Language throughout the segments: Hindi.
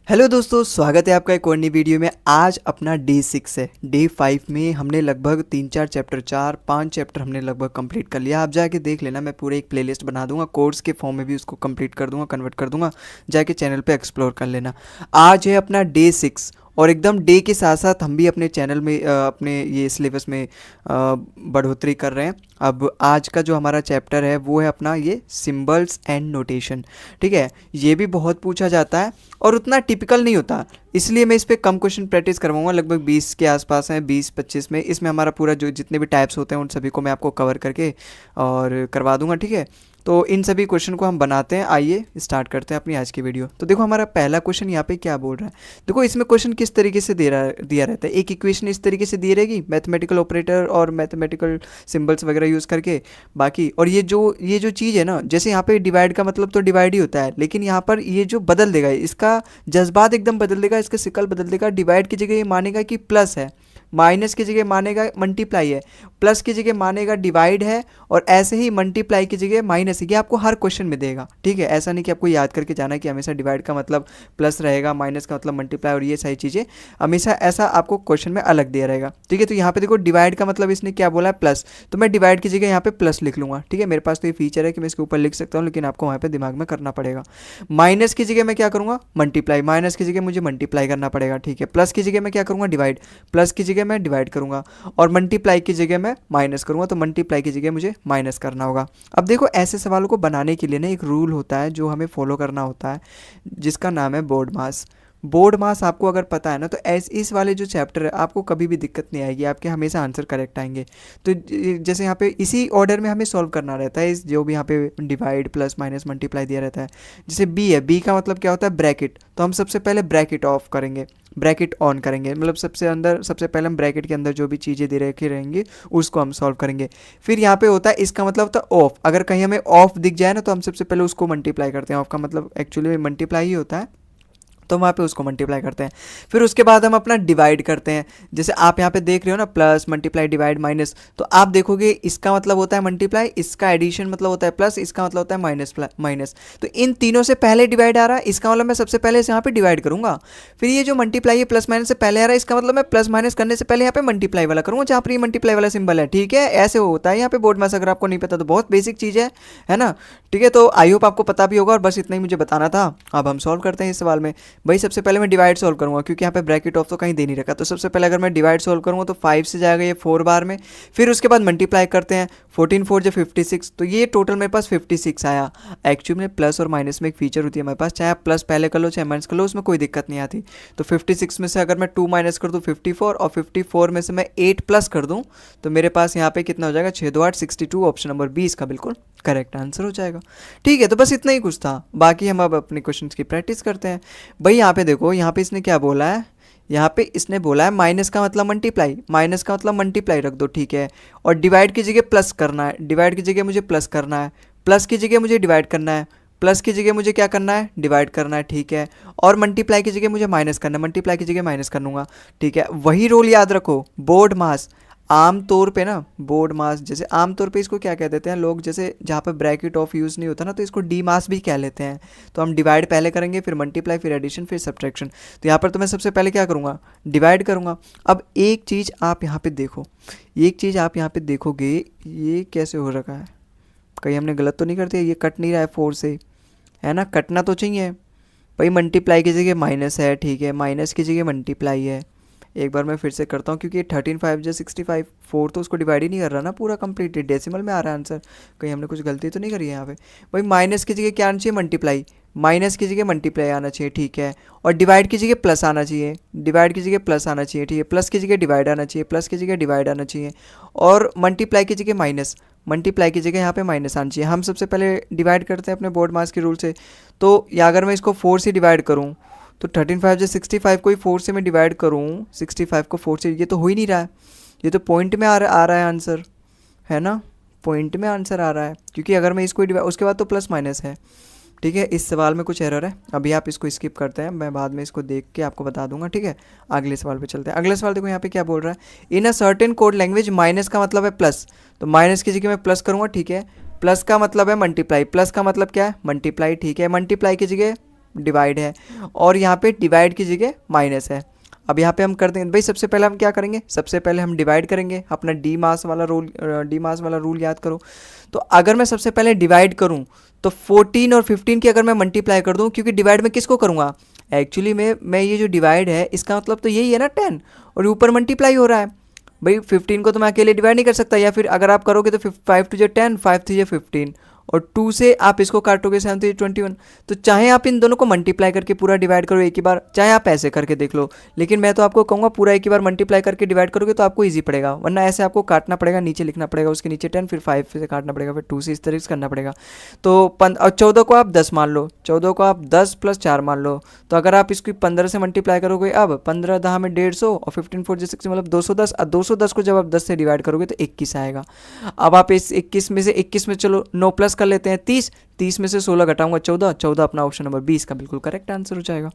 हेलो दोस्तों, स्वागत है आपका एक और नई वीडियो में। आज अपना डे 6 है। डे 5 में हमने लगभग 3-4 चैप्टर 4-5 चैप्टर हमने लगभग कंप्लीट कर लिया। आप जाके देख लेना, मैं पूरे एक प्लेलिस्ट बना दूंगा, कोर्स के फॉर्म में भी उसको कंप्लीट कर दूंगा, कन्वर्ट कर दूंगा। जाके चैनल पे एक्सप्लोर कर लेना। आज है अपना डे 6 और एकदम डे के साथ साथ हम भी अपने चैनल में अपने ये सिलेबस में बढ़ोतरी कर रहे हैं। अब आज का जो हमारा चैप्टर है वो है अपना ये सिंबल्स एंड नोटेशन। ठीक है, ये भी बहुत पूछा जाता है और उतना टिपिकल नहीं होता, इसलिए मैं इस पर कम क्वेश्चन प्रैक्टिस करवाऊंगा। लगभग 20 के आसपास हैं, 20-25 में। इसमें हमारा पूरा जो जितने भी टाइप्स होते हैं उन सभी को मैं आपको कवर करके और करवा दूंगा। ठीक है, तो इन सभी क्वेश्चन को हम बनाते हैं। आइए स्टार्ट करते हैं अपनी आज की वीडियो। तो देखो हमारा पहला क्वेश्चन यहाँ पे क्या बोल रहा है। देखो इसमें क्वेश्चन किस तरीके से दिया रहता है। एक इक्वेशन इस तरीके से दी रहेगी, मैथमेटिकल ऑपरेटर और मैथमेटिकल सिंबल्स वगैरह यूज़ करके। बाकी और ये जो चीज़ है ना, जैसे यहाँ पे डिवाइड का मतलब तो डिवाइड ही होता है, लेकिन यहाँ पर ये जो बदल देगा, इसका जज्बात एकदम बदल देगा, इसका शिकल बदल देगा। डिवाइड की जगह ये मानेगा कि प्लस है, माइनस की जगह मानेगा मल्टीप्लाई है, प्लस की जगह मानेगा डिवाइड है, और ऐसे ही मल्टीप्लाई की जगह माइनस है। ये आपको हर क्वेश्चन में देगा। ठीक है, ऐसा नहीं कि आपको याद करके जाना है कि हमेशा डिवाइड का मतलब प्लस रहेगा, माइनस का मतलब मल्टीप्लाई, और ये सारी चीज़ें हमेशा ऐसा आपको क्वेश्चन में अलग दिया रहेगा। ठीक है, तो यहाँ पे देखो डिवाइड का मतलब इसने क्या बोला है, प्लस, तो मैं डिवाइड की जगह यहाँ पे प्लस लिख लूँगा। ठीक है, मेरे पास तो ये फीचर है कि मैं इसके ऊपर लिख सकता हूँ, लेकिन आपको वहाँ पर दिमाग में करना पड़ेगा। माइनस की जगह मैं क्या करूँगा, मल्टीप्लाई, माइनस की जगह मुझे मल्टीप्लाई करना पड़ेगा। ठीक है, प्लस की जगह मैं क्या करूँगा, डिवाइड, प्लस की जगह मैं डिवाइड करूँगा, और मल्टीप्लाई की जगह मैं माइनस करूंगा, तो मल्टीप्लाई की जगह मुझे माइनस करना होगा। अब देखो ऐसे सवालों को बनाने के लिए ना एक रूल होता है जो हमें फॉलो करना होता है, जिसका नाम है बोर्ड मास। बोर्ड मास आपको अगर पता है ना, तो इस वाले जो चैप्टर है आपको कभी भी दिक्कत नहीं आएगी, आपके हमेशा आंसर करेक्ट आएंगे। तो जैसे यहाँ पे इसी ऑर्डर में हमें सॉल्व करना रहता है, इस जो भी यहाँ पे डिवाइड प्लस माइनस मल्टीप्लाई दिया रहता है। जैसे बी है, बी का मतलब क्या होता है, ब्रैकेट, तो हम सबसे पहले ब्रैकेट ऑफ करेंगे, ब्रैकेट ऑन करेंगे, मतलब सबसे पहले हम ब्रैकेट के अंदर जो भी चीज़ें दे रखी रहेंगी उसको हम सॉल्व करेंगे। फिर यहाँ पे होता है, इसका मतलब होता है ऑफ, अगर कहीं हमें ऑफ दिख जाए ना तो हम सबसे पहले उसको मल्टीप्लाई करते हैं। ऑफ का मतलब एक्चुअली मल्टीप्लाई ही होता है, तो वहाँ पे उसको मल्टीप्लाई करते हैं। फिर उसके बाद हम अपना डिवाइड करते हैं। जैसे आप यहाँ पे देख रहे हो ना, प्लस मल्टीप्लाई डिवाइड माइनस, तो आप देखोगे इसका मतलब होता है मल्टीप्लाई, इसका एडिशन मतलब होता है प्लस, इसका मतलब होता है माइनस माइनस। तो इन तीनों से पहले डिवाइड आ रहा है, इसका मतलब मैं सबसे पहले यहाँ पे डिवाइड करूँगा। फिर ये जो मल्टीप्लाई है प्लस माइनस से पहले आ रहा है, इसका मतलब मैं प्लस माइनस करने से पहले यहाँ पे मल्टीप्लाई वाला करूँगा, जहाँ पर ये मल्टीप्लाई वाला सिंबल है। ठीक है, ऐसे होता है यहाँ पे बोर्ड में, अगर आपको नहीं पता तो बहुत बेसिक चीज़ है ना। ठीक है, तो आई होप आपको पता भी होगा, और बस इतना ही मुझे बताना था। अब हम सॉल्व करते हैं इस सवाल में। भाई सबसे पहले मैं डिवाइड सॉल्व करूंगा, क्योंकि यहाँ पे ब्रैकेट ऑफ तो कहीं दे नहीं रखा। तो सबसे पहले अगर मैं डिवाइड सॉल्व करूंगा तो 5 से जाएगा ये 4 बार में। फिर उसके बाद मल्टीप्लाई करते हैं, 14 4 जो 56, तो ये टोटल मेरे पास 56 आया। एक्चुअली में प्लस और माइनस में एक फीचर होती है हमारे पास, चाहे आप प्लस पहले कर लो चाहे माइनस कर लो, उसमें कोई दिक्कत नहीं आती। तो 56 में से अगर मैं 2 माइनस कर दूँ 54, और 54 में से मैं 8 प्लस कर दूँ, तो मेरे पास यहाँ पे कितना हो जाएगा, 6 2 8 62। ऑप्शन नंबर 20 का बिल्कुल करेक्ट आंसर हो जाएगा। ठीक है, तो बस इतना ही कुछ था, बाकी हम अब अपने क्वेश्चंस की प्रैक्टिस करते हैं। भाई यहाँ पे देखो, यहाँ पे इसने क्या बोला है, यहाँ पे इसने बोला है माइनस का मतलब मल्टीप्लाई, माइनस का मतलब मल्टीप्लाई रख दो। ठीक है, और डिवाइड की जगह प्लस करना है, डिवाइड की जगह मुझे प्लस करना है, प्लस की जगह मुझे डिवाइड करना है, प्लस की जगह मुझे क्या करना है, डिवाइड करना है। ठीक है, और मल्टीप्लाई की जगह मुझे माइनस करना है, मल्टीप्लाई की जगह माइनस कर लूँगा। ठीक है, वही रोल याद रखो, बोर्ड मास। आम तौर पे ना बोर्ड मास, जैसे आम तौर पे इसको क्या कह देते हैं लोग, जैसे जहाँ पे ब्रैकेट ऑफ यूज़ नहीं होता ना, तो इसको डी मास भी कह लेते हैं। तो हम डिवाइड पहले करेंगे, फिर मल्टीप्लाई, फिर एडिशन, फिर सब्ट्रैक्शन। तो यहाँ पर तो मैं सबसे पहले क्या करूँगा, डिवाइड करूँगा। अब एक चीज़ आप यहाँ पे देखो, एक चीज़ आप यहाँ पे देखोगे, ये कैसे हो रखा है, कहीं हमने गलत तो नहीं कर दिया, ये कट नहीं रहा है 4 से, है ना, कटना तो चाहिए। भाई मल्टीप्लाई की जगह माइनस है, ठीक है, माइनस की जगह मल्टीप्लाई है। एक बार मैं फिर से करता हूँ, क्योंकि 13 5 जो 65, 4 तो उसको डिवाइड ही नहीं कर रहा ना पूरा कंप्लीट, डेसिमल में आ रहा है आंसर, कहीं हमने कुछ गलती तो नहीं करी है यहाँ पे। भाई माइनस की जगह क्या आना चाहिए, मल्टीप्लाई, माइनस की जगह मल्टीप्लाई आना चाहिए। ठीक है, और डिवाइड की जगह प्लस आना चाहिए, डिवाइड की जगह प्लस आना चाहिए। ठीक है, प्लस की जगह डिवाइड आना चाहिए, प्लस की जगह डिवाइड आना चाहिए, और मल्टीप्लाई की जगह माइनस, मल्टीप्लाई की जगह यहाँ पे माइनस आना चाहिए। हम सबसे पहले डिवाइड करते हैं अपने बोर्ड मास के रूल से। तो या अगर मैं इसको 4 से डिवाइड करूँ, तो 13 5 जो 65 को ही 4 से मैं डिवाइड करूँ, 65 को 4 से, ये तो हो ही नहीं रहा है, ये तो पॉइंट में आ रहा है आंसर, है ना, पॉइंट में आंसर आ रहा है, क्योंकि अगर मैं इसको डिवाइड, उसके बाद तो प्लस माइनस है। ठीक है, इस सवाल में कुछ एरर है, अभी आप इसको स्किप करते हैं, मैं बाद में इसको देख के आपको बता दूंगा। ठीक है, अगले सवाल पे चलते हैं। अगले सवाल देखो यहाँ पे क्या बोल रहा है, in a certain code language minus का मतलब है प्लस, तो माइनस की जगह मैं प्लस करूँगा। ठीक है, प्लस का मतलब है मल्टीप्लाई, प्लस का मतलब क्या है, मल्टीप्लाई। ठीक है, मल्टीप्लाई की जगह डिवाइड है, और यहाँ पे डिवाइड की जगह माइनस है। अब यहाँ पे हम कर देंगे भाई, सबसे पहले हम क्या करेंगे, सबसे पहले हम डिवाइड करेंगे, अपना डी मास वाला रूल याद करो। तो अगर मैं सबसे पहले डिवाइड करूँ तो 14 और 15 की अगर मैं मल्टीप्लाई कर दूँ, क्योंकि डिवाइड में किसको करूँगा, एक्चुअली में मैं ये जो डिवाइड है इसका मतलब तो यही है ना 10, और ऊपर मल्टीप्लाई हो रहा है। भाई 15 को तो मैं अकेले डिवाइड नहीं कर सकता, या फिर अगर आप करोगे तो 5 टू 10, 5 टू 15, और 2 से आप इसको काटोगे 7 टू 21। तो चाहे आप इन दोनों को मल्टीप्लाई करके पूरा डिवाइड करो एक ही बार, चाहे आप ऐसे करके देख लो, लेकिन मैं तो आपको कहूँगा पूरा एक ही बार मल्टीप्लाई करके डिवाइड करोगे तो आपको ईजी पड़ेगा, वरना ऐसे आपको काटना पड़ेगा, नीचे लिखना पड़ेगा, उसके नीचे 10, फिर 5 से काटना पड़ेगा, फिर 2 से, इस तरीके से करना पड़ेगा। तो 14 को आप 10 मान लो, 14 को आप 10 प्लस 4 मान लो, तो अगर आप इसकी 15 से मल्टीप्लाई करोगे, अब 15 10 में 150 और 15 4 60 मतलब 210, और 210 को जब आप 10 से डिवाइड करोगे तो 21 आएगा। अब आप इस 21 में से 21 में चलो 9 प्लस कर लेते हैं 30, 30 में से 16 घटाऊंगा 14, 14 अपना ऑप्शन नंबर 20 का बिल्कुल करेक्ट आंसर हो जाएगा।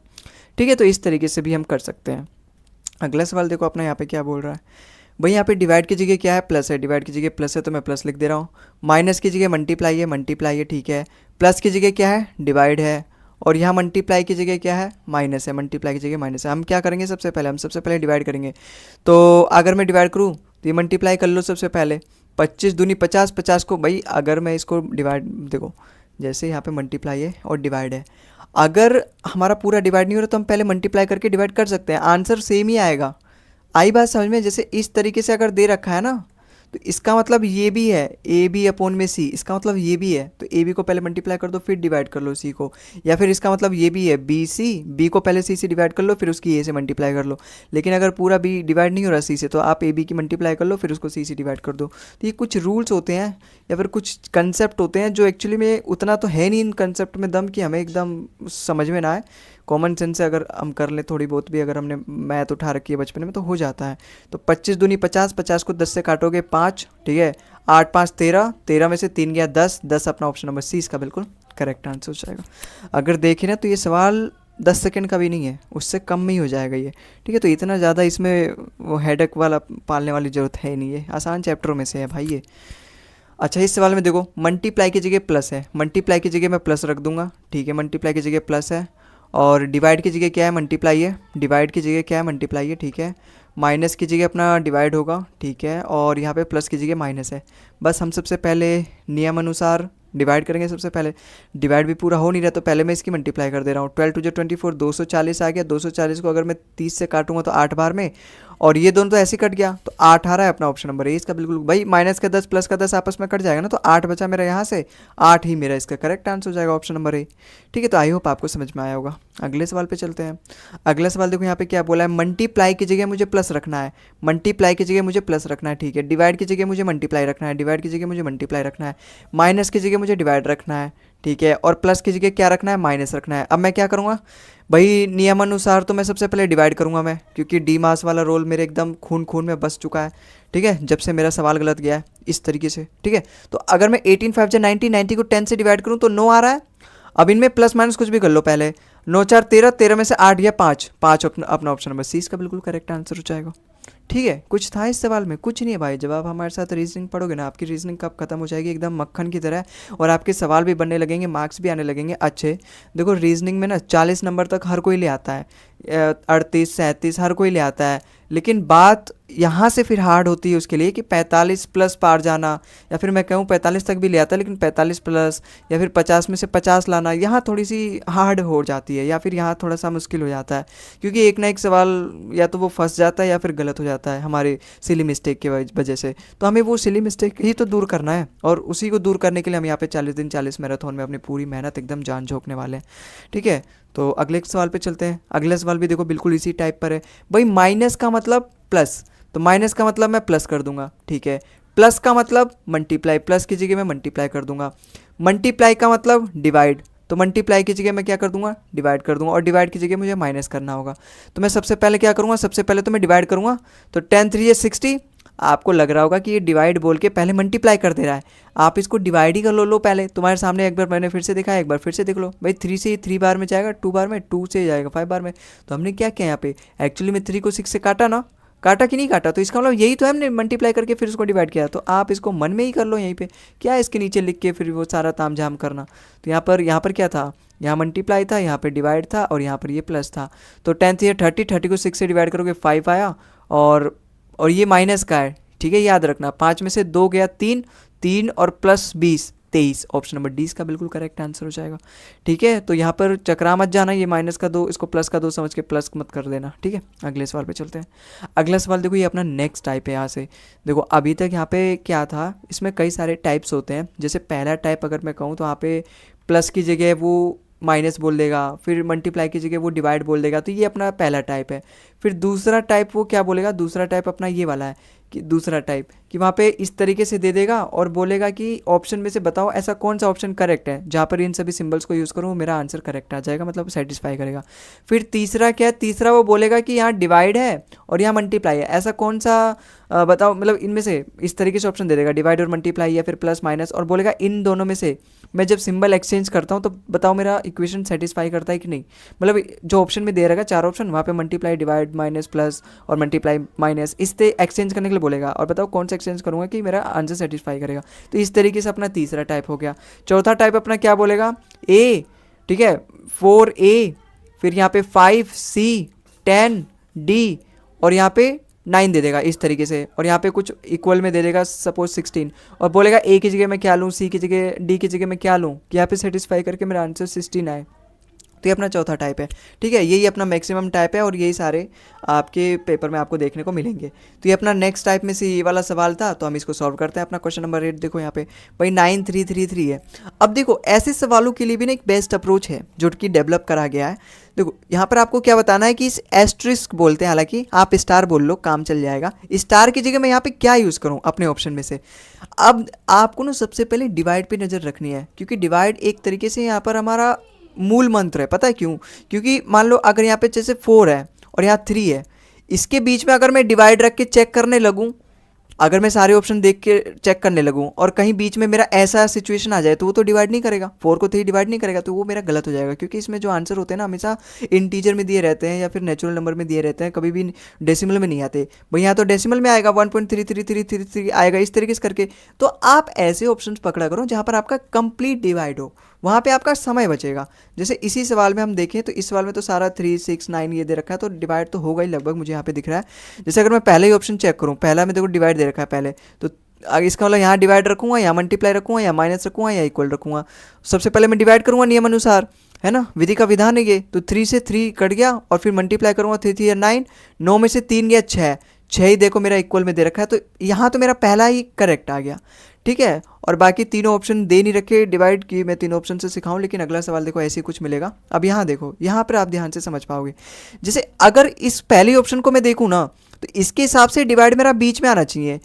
ठीक है, तो इस तरीके से भी हम कर सकते हैं। अगला सवाल देखो अपना यहाँ पे क्या बोल रहा है भाई, यहाँ पे डिवाइड की जगह क्या है, प्लस है, डिवाइड की जगह प्लस है तो मैं प्लस लिख दे रहा हूँ। माइनस की जगह मल्टीप्लाई है, ठीक है। प्लस की जगह क्या है, डिवाइड है, और यहाँ मल्टीप्लाई की जगह क्या है, माइनस है, मल्टीप्लाई की जगह माइनस है। हम क्या करेंगे, सबसे पहले डिवाइड करेंगे। तो अगर मैं डिवाइड करूँ तो ये मल्टीप्लाई कर लो सबसे पहले, 25 दूनी 50, 50 को भाई अगर मैं इसको डिवाइड, देखो जैसे यहाँ पे मल्टीप्लाई है और डिवाइड है, अगर हमारा पूरा डिवाइड नहीं हो रहा तो हम पहले मल्टीप्लाई करके डिवाइड कर सकते हैं, आंसर सेम ही आएगा। आई बात समझ में, जैसे इस तरीके से अगर दे रखा है ना, तो इसका मतलब ये भी है ए बी अपॉन में सी, इसका मतलब ये भी है, तो ए बी को पहले मल्टीप्लाई कर दो फिर डिवाइड कर लो सी को, या फिर इसका मतलब ये भी है बी सी, बी को पहले सी से डिवाइड कर लो फिर उसकी ए से मल्टीप्लाई कर लो। लेकिन अगर पूरा बी डिवाइड नहीं हो रहा सी से, तो आप ए बी की मल्टीप्लाई कर लो फिर उसको सी से डिवाइड कर दो। तो ये कुछ रूल्स होते हैं या फिर कुछ कंसेप्ट होते हैं जो एक्चुअली में उतना तो है नहीं इन कंसेप्ट में दम कि हमें एकदम समझ में ना आए। कॉमन सेंस से अगर हम कर लें थोड़ी बहुत भी, अगर हमने मैथ उठा रखी है बचपन में तो हो जाता है। तो 25 दूनी 50, 50 को 10 से काटोगे 5, ठीक है, 8 5 13, 13 में से 3 गया 10, 10 अपना ऑप्शन नंबर सी इसका बिल्कुल करेक्ट आंसर हो जाएगा। अगर देखें ना तो ये सवाल 10 सेकंड का भी नहीं है, उससे कम में ही हो जाएगा ये। ठीक है, तो इतना ज़्यादा इसमें वो हेडेक वाला पालने वाली ज़रूरत है नहीं, है आसान चैप्टरों में से है भाई ये। अच्छा, इस सवाल में देखो मल्टीप्लाई की जगह प्लस है, मल्टीप्लाई की जगह मैं प्लस रख दूंगा, ठीक है, मल्टीप्लाई की जगह प्लस है, और डिवाइड की जगह क्या है, मल्टीप्लाई है, डिवाइड की जगह क्या है, मल्टीप्लाई है, ठीक है। माइनस की जगह अपना डिवाइड होगा, ठीक है, और यहाँ पे प्लस की जगह माइनस है। बस हम सबसे पहले नियम अनुसार डिवाइड करेंगे। सबसे पहले डिवाइड भी पूरा हो नहीं रहा तो पहले मैं इसकी मल्टीप्लाई कर दे रहा हूँ। 12 टू जो 24, 240 आ गया। 240 को अगर मैं 30 से काटूंगा तो 8 बार में, और ये दोनों तो ऐसे कट गया तो 8 आ रहा है अपना ऑप्शन नंबर ए इसका बिल्कुल। भाई माइनस का 10 प्लस का 10 आपस में कट जाएगा ना, तो 8 बचा मेरा यहाँ से, 8 ही मेरा इसका करेक्ट आंसर हो जाएगा ऑप्शन नंबर ए। ठीक है, तो आई होप आपको समझ में आया होगा। अगले सवाल पे चलते हैं। अगला सवाल देखो यहाँ पे क्या बोला है, मल्टीप्लाई की जगह मुझे प्लस रखना है, मल्टीप्लाई की जगह मुझे प्लस रखना है, ठीक है। डिवाइड की जगह मुझे मल्टीप्लाई रखना है, डिवाइड की जगह मुझे मल्टीप्लाई रखना है। माइनस की जगह मुझे डिवाइड रखना है, ठीक है, और प्लस की जगह क्या रखना है, माइनस रखना है। अब मैं क्या करूँगा भाई, नियमानुसार तो मैं सबसे पहले डिवाइड करूँगा मैं, क्योंकि डी मास वाला रोल मेरे एकदम खून खून में बस चुका है, ठीक है, जब से मेरा सवाल गलत गया है इस तरीके से। ठीक है, तो अगर मैं 18 5 90, 90 को 10 से डिवाइड करूँ तो 9 आ रहा है। अब इनमें प्लस माइनस कुछ भी कर लो पहले, 9 4 13, 13 में से 8 या 5, 5 अपना ऑप्शन नंबर सी इसका बिल्कुल करेक्ट आंसर हो जाएगा। ठीक है, कुछ था इस सवाल में? कुछ नहीं है भाई। जब आप हमारे साथ रीजनिंग पढ़ोगे ना, आपकी रीजनिंग कब खत्म हो जाएगी एकदम मक्खन की तरह, और आपके सवाल भी बनने लगेंगे, मार्क्स भी आने लगेंगे अच्छे। देखो रीजनिंग में ना 40 नंबर तक हर कोई ले आता है, 38 37 हर कोई ले आता है, लेकिन बात यहाँ से फिर हार्ड होती है उसके लिए कि 45 प्लस पार जाना, या फिर मैं कहूँ 45 तक भी ले आता है लेकिन 45 प्लस, या फिर 50 में से 50 लाना, यहाँ थोड़ी सी हार्ड हो जाती है, या फिर यहाँ थोड़ा सा मुश्किल हो जाता है, क्योंकि एक ना एक सवाल या तो वो फंस जाता है या फिर गलत हो जाता है हमारे सिली मिस्टेक की वजह से। तो हमें वो सिली मिस्टेक ही तो दूर करना है, और उसी को दूर करने के लिए हम यहाँ पे 40 दिन 40 मैराथन में अपनी पूरी मेहनत एकदम जान झोंकने वाले हैं। ठीक है, तो अगले सवाल पे चलते हैं। अगला सवाल भी देखो बिल्कुल इसी टाइप पर है भाई। माइनस का मतलब प्लस, तो माइनस का मतलब मैं प्लस कर दूंगा, ठीक है। प्लस का मतलब मल्टीप्लाई, प्लस की जगह मैं मल्टीप्लाई कर दूंगा। मल्टीप्लाई का मतलब डिवाइड, तो मल्टीप्लाई की जगह मैं क्या कर दूंगा, डिवाइड कर दूंगा, और डिवाइड की जगह मुझे माइनस करना होगा। तो मैं सबसे पहले क्या करूंगा, सबसे पहले तो मैं डिवाइड करूंगा। तो 10 3 60। आपको लग रहा होगा कि ये डिवाइड बोल के पहले मल्टीप्लाई कर दे रहा है, आप इसको डिवाइड ही कर लो पहले। तुम्हारे सामने एक बार मैंने फिर से देखा है, एक बार फिर से देख लो भाई। 3 से 3 बार में जाएगा, 2 बार में, 2 से जाएगा 5 बार में। तो हमने क्या किया यहाँ पे, एक्चुअली में 3 को 6 से काटा ना, काटा कि नहीं काटा, तो इसका मतलब यही तो है, हमने मल्टीप्लाई करके फिर उसको डिवाइड किया। तो आप इसको मन में ही कर लो यहीं पे, क्या है इसके नीचे लिख के फिर वो सारा ताम झाम करना। तो यहाँ पर क्या था, यहाँ मल्टीप्लाई था, यहाँ पे डिवाइड था, और यहाँ पर ये प्लस था। तो 10 ये 30, 30 को 6 से डिवाइड करोगे 5 आया, और ये माइनस का है, ठीक है, याद रखना। 5 में से 2 गया 3, 3 और प्लस 20 23, ऑप्शन नंबर डी इसका बिल्कुल करेक्ट आंसर हो जाएगा। ठीक है, तो यहाँ पर चकरा मत जाना, ये माइनस का 2 इसको प्लस का 2 समझ के प्लस मत कर देना। ठीक है, अगले सवाल पे चलते हैं। अगला सवाल देखो, ये अपना नेक्स्ट टाइप है। यहाँ से देखो, अभी तक यहाँ पे क्या था, इसमें कई सारे टाइप्स होते हैं। जैसे पहला टाइप अगर मैं कहूँ तो यहाँ पे प्लस की जगह वो माइनस बोल देगा, फिर मल्टीप्लाई की जगह वो डिवाइड बोल देगा, तो ये अपना पहला टाइप है। फिर दूसरा टाइप वो क्या बोलेगा, दूसरा टाइप अपना ये वाला है कि दूसरा टाइप कि वहाँ पे इस तरीके से दे देगा और बोलेगा कि ऑप्शन में से बताओ ऐसा कौन सा ऑप्शन करेक्ट है, जहाँ पर इन सभी सिंबल्स को यूज़ करूँ मेरा आंसर करेक्ट आ जाएगा, मतलब सेटिस्फाई करेगा। फिर तीसरा क्या है, तीसरा वो बोलेगा कि यहाँ डिवाइड है और यहाँ मल्टीप्लाई है, ऐसा कौन सा बताओ, मतलब इनमें से इस तरीके से ऑप्शन दे देगा, डिवाइड और मल्टीप्लाई या फिर प्लस माइनस, और बोलेगा इन दोनों में से मैं जब सिंबल एक्सचेंज करता हूँ तो बताओ मेरा इक्वेशन सेटिस्फाई करता है कि नहीं। मतलब जो ऑप्शन में दे रहेगा 4 ऑप्शन, वहाँ पे मल्टीप्लाई, डिवाइड, माइनस, प्लस और मल्टीप्लाई माइनस, इससे एक्सचेंज करने के लिए बोलेगा, और बताओ कौन सा एक्सचेंज करूँगा कि मेरा आंसर सेटिस्फाई करेगा। तो इस तरीके से अपना तीसरा टाइप हो गया। चौथा टाइप अपना क्या बोलेगा, ए, ठीक है, 4A, फिर यहाँ पे 5C, 10D, और यहाँ पे 9 दे देगा इस तरीके से, और यहाँ पे कुछ इक्वल में दे देगा सपोज 16, और बोलेगा ए की जगह मैं क्या लूँ, सी की जगह, डी की जगह मैं क्या लूँ कि यहाँ पे सेटिस्फाई करके मेरा आंसर 16 आए। तो ये अपना चौथा टाइप है। ठीक है, यही अपना मैक्सिमम टाइप है और यही सारे आपके पेपर में आपको देखने को मिलेंगे। तो ये अपना नेक्स्ट टाइप में से ये वाला सवाल था, तो हम इसको सॉल्व करते हैं। अपना क्वेश्चन नंबर 8 देखो, यहाँ पे भाई 9333 है। अब देखो ऐसे सवालों के लिए भी ना एक बेस्ट अप्रोच है जो कि डेवलप करा गया है। देखो यहाँ पर आपको क्या बताना है कि इस एस्ट्रिस्क बोलते हैं, हालांकि आप स्टार बोल लो काम चल जाएगा। स्टार की जगह मैं यहाँ पे क्या यूज़ करूँ अपने ऑप्शन में से। अब आपको ना सबसे पहले डिवाइड पे नज़र रखनी है, क्योंकि डिवाइड एक तरीके से यहाँ पर हमारा मूल मंत्र है। पता है क्यों, क्योंकि मान लो अगर यहाँ पे जैसे 4 है और यहाँ 3 है, इसके बीच में अगर मैं डिवाइड रख के चेक करने लगूँ, अगर मैं सारे ऑप्शन देख के चेक करने लगूँ और कहीं बीच में मेरा ऐसा सिचुएशन आ जाए तो वो तो डिवाइड नहीं करेगा, 4 को 3 डिवाइड नहीं करेगा, तो वो मेरा गलत हो जाएगा। क्योंकि इसमें जो आंसर होते हैं ना हमेशा इंटीजर में दिए रहते हैं या फिर नेचुरल नंबर में दिए रहते हैं, कभी भी डेसिमल में नहीं आते। भाई यहाँ तो डेसिमल में आएगा 1.333333 आएगा इस तरीके से करके। तो आप ऐसे ऑप्शन पकड़ा करो जहाँ पर आपका कंप्लीट डिवाइड हो, वहाँ पे आपका समय बचेगा। जैसे इसी सवाल में हम देखें तो इस सवाल में तो सारा 3, 6, 9 ये दे रखा है, तो डिवाइड तो होगा ही लगभग, मुझे यहाँ पे दिख रहा है। जैसे अगर मैं पहले ही ऑप्शन चेक करूँ, पहला में देखो डिवाइड दे रखा है पहले, तो इसका मतलब यहाँ डिवाइड रखूँगा, यहाँ मल्टीप्लाई रखूँगा, या माइनस रखूँगा, या इक्वल रखूँगा। सबसे पहले मैं डिवाइड करूँगा नियम अनुसार, है ना, विधि का विधान है ये। तो 3 से 3 कट गया और फिर मल्टीप्लाई करूँगा, 3 3 या 9, 9 में से 3 गया 6, 6 ही देखो मेरा इक्वल में दे रखा है, तो यहाँ तो मेरा पहला ही करेक्ट आ गया। ठीक है, और बाकी तीनों ऑप्शन दे नहीं रखे डिवाइड की, मैं तीनों ऑप्शन से सिखाऊं, लेकिन अगला सवाल देखो ऐसे कुछ मिलेगा। अब यहाँ देखो, यहाँ पर आप ध्यान से समझ पाओगे। जैसे अगर इस पहले ऑप्शन को मैं देखूँ ना, तो इसके हिसाब से डिवाइड मेरा बीच में आना चाहिए।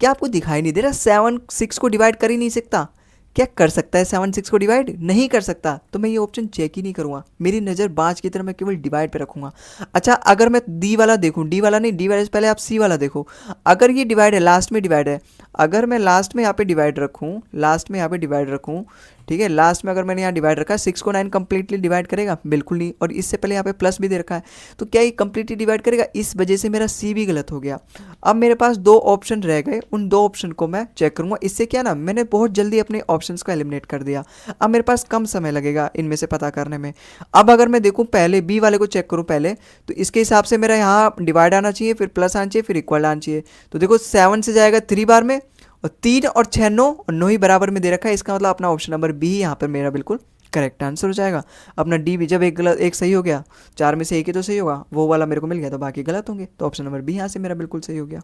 क्या आपको दिखाई नहीं दे रहा, 7 6 को डिवाइड कर ही नहीं सकता? क्या कर सकता है 7 6 को डिवाइड? नहीं कर सकता, तो मैं ये ऑप्शन चेक ही नहीं करूँगा, मेरी नज़र बाज की तरह मैं केवल डिवाइड पे रखूँगा। अच्छा, अगर मैं डी वाला देखूँ, डी वाला नहीं, डी वाले से पहले आप सी वाला देखो। अगर ये डिवाइड है, लास्ट में डिवाइड है, अगर मैं लास्ट में यहाँ पे डिवाइड रखूँ, लास्ट में यहाँ पे डिवाइड रखूँ, ठीक है, लास्ट में अगर मैंने यहाँ डिवाइड रखा है, 6 को 9 कंप्लीटली डिवाइड करेगा? बिल्कुल नहीं। और इससे पहले यहाँ पे प्लस भी दे रखा है, तो क्या ये कंप्लीटली डिवाइड करेगा? इस वजह से मेरा सी भी गलत हो गया। अब मेरे पास 2 ऑप्शन रह गए, उन 2 ऑप्शन को मैं चेक करूँगा। इससे क्या ना, मैंने बहुत जल्दी अपने ऑप्शंस को एलिमिनेट कर दिया। अब मेरे पास कम समय लगेगा इनमें से पता करने में। अब अगर मैं देखूँ पहले बी वाले को चेक करूँ पहले, तो इसके हिसाब से मेरा यहाँ डिवाइड आना चाहिए, फिर प्लस आना चाहिए, फिर इक्वल आना चाहिए। तो देखो 7 से जाएगा 3 बार में, और 3 और 6 9, और 9 ही बराबर में दे रखा है। इसका मतलब अपना ऑप्शन नंबर बी यहाँ पर मेरा बिल्कुल करेक्ट आंसर हो जाएगा। अपना डी भी जब एक सही हो गया, 4 में से एक ही तो सही होगा, वो वाला मेरे को मिल गया, तो बाकी गलत होंगे, तो ऑप्शन नंबर बी यहाँ से मेरा बिल्कुल सही हो गया।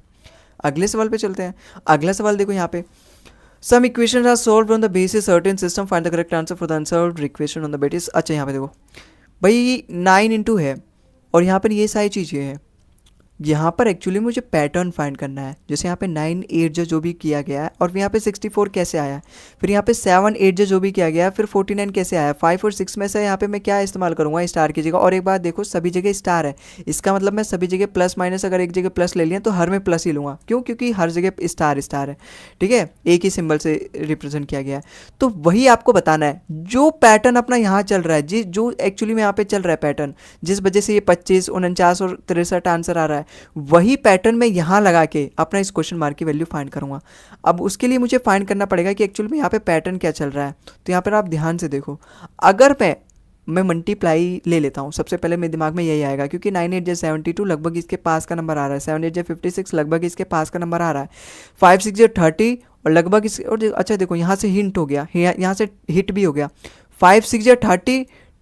अगले सवाल पे चलते हैं। अगला सवाल देखो यहाँ पे, some equation are solved on the basis certain system, find the correct answer for the unsolved equation on the basis. अच्छा, यहाँ पे देखो भाई 9 इंटू है और यहाँ पर ये सारी चीज़ें हैं। यहाँ पर एक्चुअली मुझे पैटर्न फाइंड करना है। जैसे यहाँ पे 9 8 जो भी किया गया है, और यहाँ पे 64 कैसे आया, फिर यहाँ पे 7 8 जो भी किया गया है, फिर 49 कैसे आया, 5 और 6 में से यहाँ पे मैं क्या इस्तेमाल करूँगा, स्टार की जगह। और एक बात देखो, सभी जगह स्टार है, इसका मतलब मैं सभी जगह प्लस माइनस, अगर एक जगह प्लस ले लिया तो हर में प्लस ही लूँगा। क्यों? क्योंकि हर जगह स्टार स्टार है। ठीक है, एक ही सिंबल से रिप्रेजेंट किया गया है। तो वही आपको बताना है, जो पैटर्न अपना यहाँ चल रहा है, जो एक्चुअली में यहाँ पे चल रहा है पैटर्न, जिस वजह से ये 25 49 और 63 आंसर आ रहा है, है, वही पैटर्न मैं यहाँ लगा के अपना इस क्वेश्चन मार्क की वैल्यू फाइंड करूँगा। अब उसके लिए मुझे फाइंड करना पड़ेगा कि एक्चुअल में यहाँ पे पैटर्न क्या चल रहा है। तो यहाँ पर आप ध्यान से देखो, अगर मैं मल्टीप्लाई ले लेता हूँ, सबसे पहले मेरे दिमाग में यही आएगा क्योंकि 9 8 जे 72 लगभग इसके पास का नंबर आ रहा है, 7 8 जे 56 लगभग इसके पास का नंबर आ रहा है, 5 6 जे 30 और लगभग इस और अच्छा देखो यहाँ से हिंट हो गया, यहाँ से हिट भी हो गया। 5 6 जे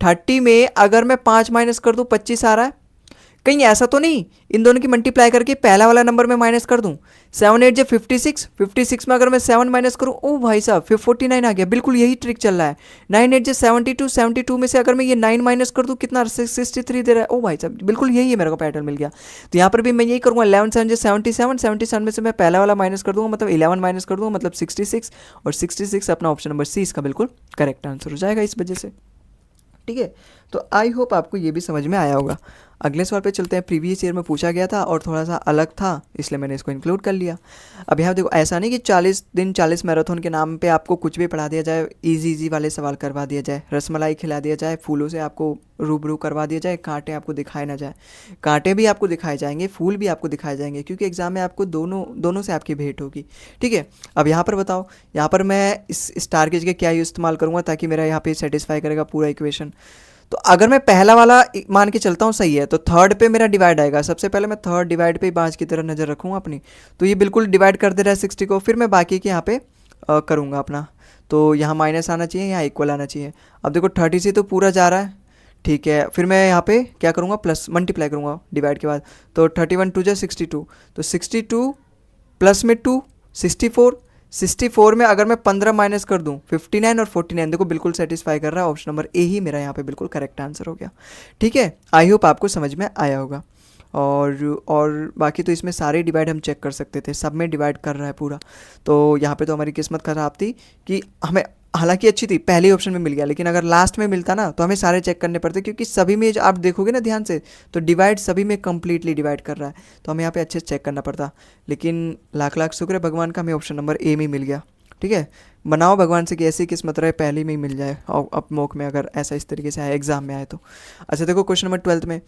30 में अगर मैं 5 माइनस कर दूँ 25 आ रहा है। कहीं ऐसा तो नहीं इन दोनों की मल्टीप्लाई करके पहला वाला नंबर मैं माइनस कर दूं। 7 8 जे 56 में अगर मैं 7 माइनस करूं, ओ भाई साहब फिर 49 आ गया। बिल्कुल यही ट्रिक चल रहा है। 9 8 जे 72 में से अगर मैं ये 9 माइनस कर दूं कितना 63 दे रहा है। ओ भाई साहब बिल्कुल यही है, मेरे को पैटर्न मिल गया। तो यहाँ पर भी मैं यही करूँगा, 11 7 जे 77 में से मैं पहला वाला माइनस कर दूंगा, मतलब 11 माइनस कर दूंगा, मतलब 66 और 66 अपना ऑप्शन नंबर सी इसका बिल्कुल करेक्ट आंसर हो जाएगा इस वजह से। ठीक है, तो आई होप आपको ये भी समझ में आया होगा। अगले सवाल पे चलते हैं। प्रीवियस ईयर में पूछा गया था और थोड़ा सा अलग था, इसलिए मैंने इसको इंक्लूड कर लिया। अब यहाँ देखो, ऐसा नहीं कि 40 दिन 40 मैराथन के नाम पे आपको कुछ भी पढ़ा दिया जाए, इजी वाले सवाल करवा दिया जाए, रसमलाई खिला दिया जाए, फूलों से आपको रूबरू करवा दिया जाए, कांटे आपको दिखाए ना जाए। कांटे भी आपको दिखाए जाएंगे, फूल भी आपको दिखाए जाएंगे, क्योंकि एग्जाम में आपको दोनों से आपकी भेंट होगी। ठीक है, अब यहाँ पर बताओ, यहाँ पर मैं इस स्टार की जगह क्या इस्तेमाल करूँगा ताकि मेरा यहाँ पे सेटिस्फाई करेगा पूरा इक्वेशन। तो अगर मैं पहला वाला मान के चलता हूँ सही है, तो थर्ड पे मेरा डिवाइड आएगा। सबसे पहले मैं थर्ड डिवाइड पे बाज की तरह नज़र रखूँगा अपनी, तो ये बिल्कुल डिवाइड कर दे रहा है 60 को। फिर मैं बाकी के यहाँ पे करूँगा अपना, तो यहाँ माइनस आना चाहिए, यहाँ इक्वल आना चाहिए। अब देखो 30 से तो पूरा जा रहा है, ठीक है। फिर मैं यहाँ पे क्या करूँगा, प्लस मल्टीप्लाई करूँगा डिवाइड के बाद, तो 31 2 जा 62, तो 62 प्लस में 2 64 में अगर मैं 15 माइनस कर दूं 59 और 49, देखो बिल्कुल सेटिस्फाई कर रहा है। ऑप्शन नंबर ए ही मेरा यहाँ पे बिल्कुल करेक्ट आंसर हो गया। ठीक है, आई होप आपको समझ में आया होगा। और बाकी तो इसमें सारे डिवाइड हम चेक कर सकते थे, सब में डिवाइड कर रहा है पूरा। तो यहाँ पे तो हमारी किस्मत ख़राब थी कि हमें, हालांकि अच्छी थी, पहले ऑप्शन में मिल गया, लेकिन अगर लास्ट में मिलता ना तो हमें सारे चेक करने पड़ते, क्योंकि सभी में आप देखोगे ना ध्यान से तो डिवाइड सभी में कंप्लीटली डिवाइड कर रहा है, तो हमें यहाँ पे अच्छे से चेक करना पड़ता। लेकिन लाख लाख शुक्र है भगवान का, हमें ऑप्शन नंबर ए में मिल गया। ठीक है, बनाओ भगवान से कि ऐसी किस्मत रहे पहले में ही मिल जाए, और अब मौके में अगर ऐसा इस तरीके से आए एग्जाम में आए तो। अच्छा देखो क्वेश्चन नंबर 12 में,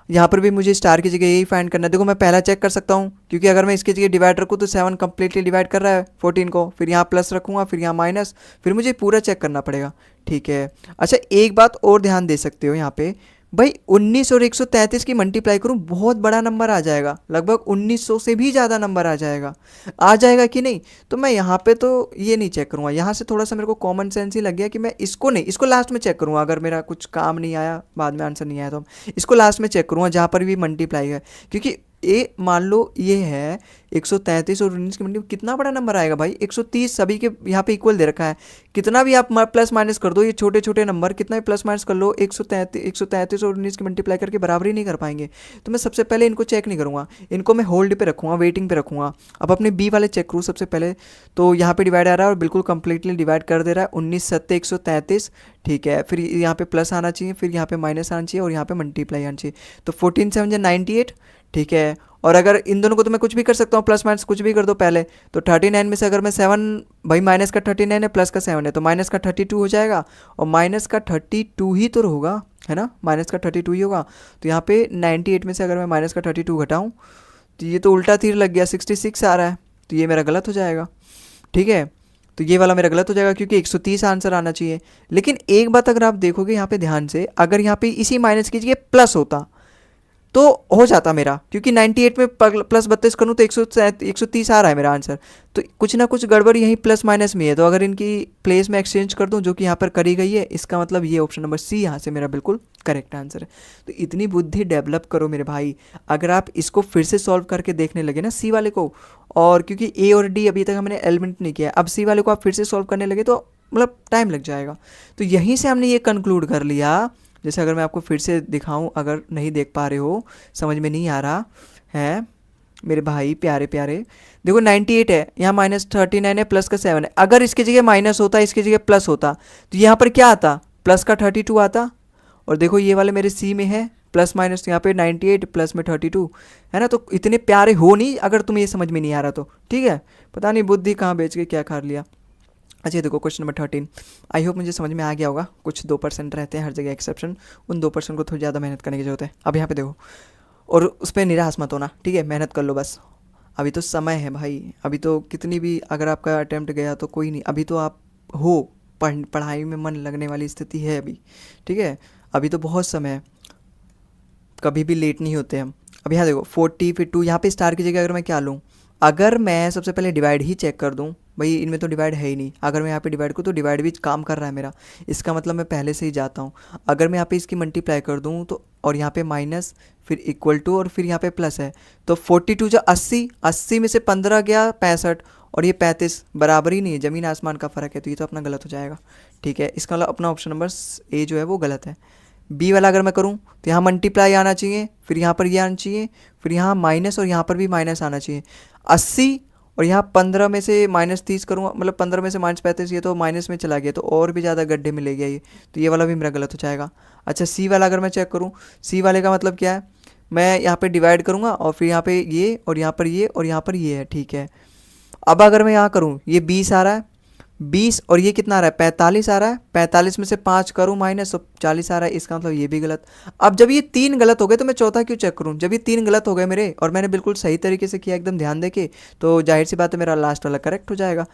यहाँ पर भी मुझे स्टार की जगह यही फाइंड करना है। देखो मैं पहला चेक कर सकता हूँ, क्योंकि अगर मैं इसकी जगह डिवाइड रखूँ तो 7 कंप्लीटली डिवाइड कर रहा है 14 को, फिर यहाँ प्लस रखूँगा, फिर यहाँ माइनस, फिर मुझे पूरा चेक करना पड़ेगा। ठीक है, अच्छा एक बात और ध्यान दे सकते हो यहाँ पे, भाई 19 और 133 की मल्टीप्लाई करूँ बहुत बड़ा नंबर आ जाएगा, लगभग 1900 से भी ज़्यादा नंबर आ जाएगा कि नहीं। तो मैं यहाँ पे तो ये नहीं चेक करूँगा, यहाँ से थोड़ा सा मेरे को कॉमन सेंस ही लग गया कि मैं इसको नहीं, इसको लास्ट में चेक करूँगा। अगर मेरा कुछ काम नहीं आया, बाद में आंसर नहीं आया, तो इसको लास्ट में चेक करूँगा जहाँ पर भी मल्टीप्लाई है, क्योंकि ए मान लो ये है 133 और 19 की मंडी, कितना बड़ा नंबर आएगा भाई, 130 सभी के यहाँ पे इक्वल दे रखा है। कितना भी आप प्लस माइनस कर दो, ये छोटे छोटे नंबर कितना भी प्लस माइनस कर लो, 133 और 19 की मल्टीप्लाई करके बराबर ही नहीं कर पाएंगे। तो मैं सबसे पहले इनको चेक नहीं करूँगा, इनको मैं होल्ड पे रखूँगा, वेटिंग पे रखूँगा। अब अपने बी वाले चेक करूँ सबसे पहले, तो यहाँ पे डिवाइड आ रहा है और बिल्कुल कंप्लीटली डिवाइड कर दे रहा है, 19 7 133। ठीक है, फिर यहाँ पे प्लस आना चाहिए, फिर यहाँ पे माइनस आना चाहिए और यहाँ पे मल्टीप्लाई आना चाहिए, तो 14 7 98। ठीक है, और अगर इन दोनों को तो मैं कुछ भी कर सकता हूँ, प्लस माइनस कुछ भी कर दो पहले, तो 39 में से अगर मैं 7, भाई माइनस का 39 है प्लस का 7 है, तो माइनस का 32 हो जाएगा, और माइनस का 32 ही तो होगा, है ना, माइनस का 32 ही होगा। तो यहाँ पे 98 में से अगर मैं माइनस का 32 घटाऊँ तो ये तो उल्टा तीर लग गया, 66 आ रहा है, तो ये मेरा गलत हो जाएगा। ठीक है, तो ये वाला मेरा गलत हो जाएगा क्योंकि 130 आंसर आना चाहिए। लेकिन एक बात अगर आप देखोगे यहाँ पे ध्यान से, अगर यहाँ पे इसी माइनस की जगह प्लस होता तो हो जाता मेरा, क्योंकि 98 में प्लस 32 करूँ तो 130 आ रहा है मेरा आंसर। तो कुछ ना कुछ गड़बड़ यहीं प्लस माइनस में है, तो अगर इनकी प्लेस में एक्सचेंज कर दूं जो कि यहाँ पर करी गई है, इसका मतलब ये ऑप्शन नंबर सी यहाँ से मेरा बिल्कुल करेक्ट आंसर है। तो इतनी बुद्धि डेवलप करो मेरे भाई, अगर आप इसको फिर से सॉल्व करके देखने लगे ना सी वाले को, और क्योंकि ए और डी अभी तक हमने एलिमेंट नहीं किया, अब सी वाले को आप फिर से सॉल्व करने लगे तो मतलब टाइम लग जाएगा। तो यहीं से हमने ये कंक्लूड कर लिया, जैसे अगर मैं आपको फिर से दिखाऊं, अगर नहीं देख पा रहे हो, समझ में नहीं आ रहा है मेरे भाई प्यारे प्यारे, देखो 98 है, यहाँ माइनस 39 है, प्लस का 7 है। अगर इसकी जगह माइनस होता, इसकी जगह प्लस होता, तो यहाँ पर क्या आता, प्लस का 32 आता। और देखो ये वाले मेरे सी में है प्लस माइनस, यहाँ पे 98 प्लस में 32 है ना। तो इतने प्यारे हो नहीं अगर तुम्हें ये समझ में नहीं आ रहा तो। ठीक है, पता नहीं बुद्धि कहाँ बेच के क्या खा लिया। अच्छा देखो क्वेश्चन नंबर 13, आई होप मुझे समझ में आ गया होगा। कुछ 2% रहते हैं हर जगह एक्सेप्शन, उन 2% को थोड़ी ज़्यादा मेहनत करने की जरूरत है। अब यहाँ पे देखो, और उस पर निराश मत होना, ठीक है, मेहनत कर लो बस। अभी तो समय है भाई, अभी तो कितनी भी अगर आपका अटेम्प्ट गया तो कोई नहीं, अभी तो आप हो, पढ़ाई में मन लगने वाली स्थिति है अभी, ठीक है, अभी तो बहुत समय है, कभी भी लेट नहीं होते हम। अब यहाँ देखो 40 फिर 2, यहाँ पे स्टार की जगह अगर मैं क्या लूँ, अगर मैं सबसे पहले डिवाइड ही चेक कर दूँ, भाई इनमें तो डिवाइड है ही नहीं, अगर मैं यहाँ पे डिवाइड करूँ तो डिवाइड भी काम कर रहा है मेरा, इसका मतलब मैं पहले से ही जाता हूँ। अगर मैं यहाँ पे इसकी मल्टीप्लाई कर दूँ तो, और यहाँ पे माइनस, फिर इक्वल टू, और फिर यहाँ पे प्लस है, तो 42 जो 80, 80 में से 15 गया 65, और ये 35, बराबर ही नहीं है, ज़मीन आसमान का फ़र्क है, तो ये तो अपना गलत हो जाएगा, ठीक है, इसका मतलब अपना ऑप्शन नंबर ए जो है वो गलत है। बी वाला अगर मैं करूँ तो यहाँ मल्टीप्लाई आना चाहिए, फिर यहाँ पर ये आना चाहिए, फिर यहाँ माइनस, और यहाँ पर भी माइनस आना चाहिए। 80 और यहाँ 15 में से -30 करूँगा, मतलब 15 में से -35, ये तो माइनस में चला गया, तो और भी ज़्यादा गड्ढे में ले गया ये, तो ये वाला भी मेरा गलत हो जाएगा। अच्छा सी वाला अगर मैं चेक करूँ, सी वाले का मतलब क्या है, मैं यहाँ पे डिवाइड करूँगा और फिर यहाँ पे ये, और यहाँ पर ये, और यहाँ पर ये है, ठीक है। अब अगर मैं यहाँ करूँ, ये 20 आ रहा है, 20 और ये कितना आ रहा है, 45 आ रहा है, 45 में से 5 करूँ माइनस, तो 40 आ रहा है, इसका मतलब ये भी गलत। अब जब ये 3 गलत हो गए तो मैं चौथा क्यों चेक करूँ, जब ये 3 गलत हो गए मेरे और मैंने बिल्कुल सही तरीके से किया एकदम ध्यान दे के, तो जाहिर सी बात है मेरा लास्ट वाला करेक्ट हो जाएगा।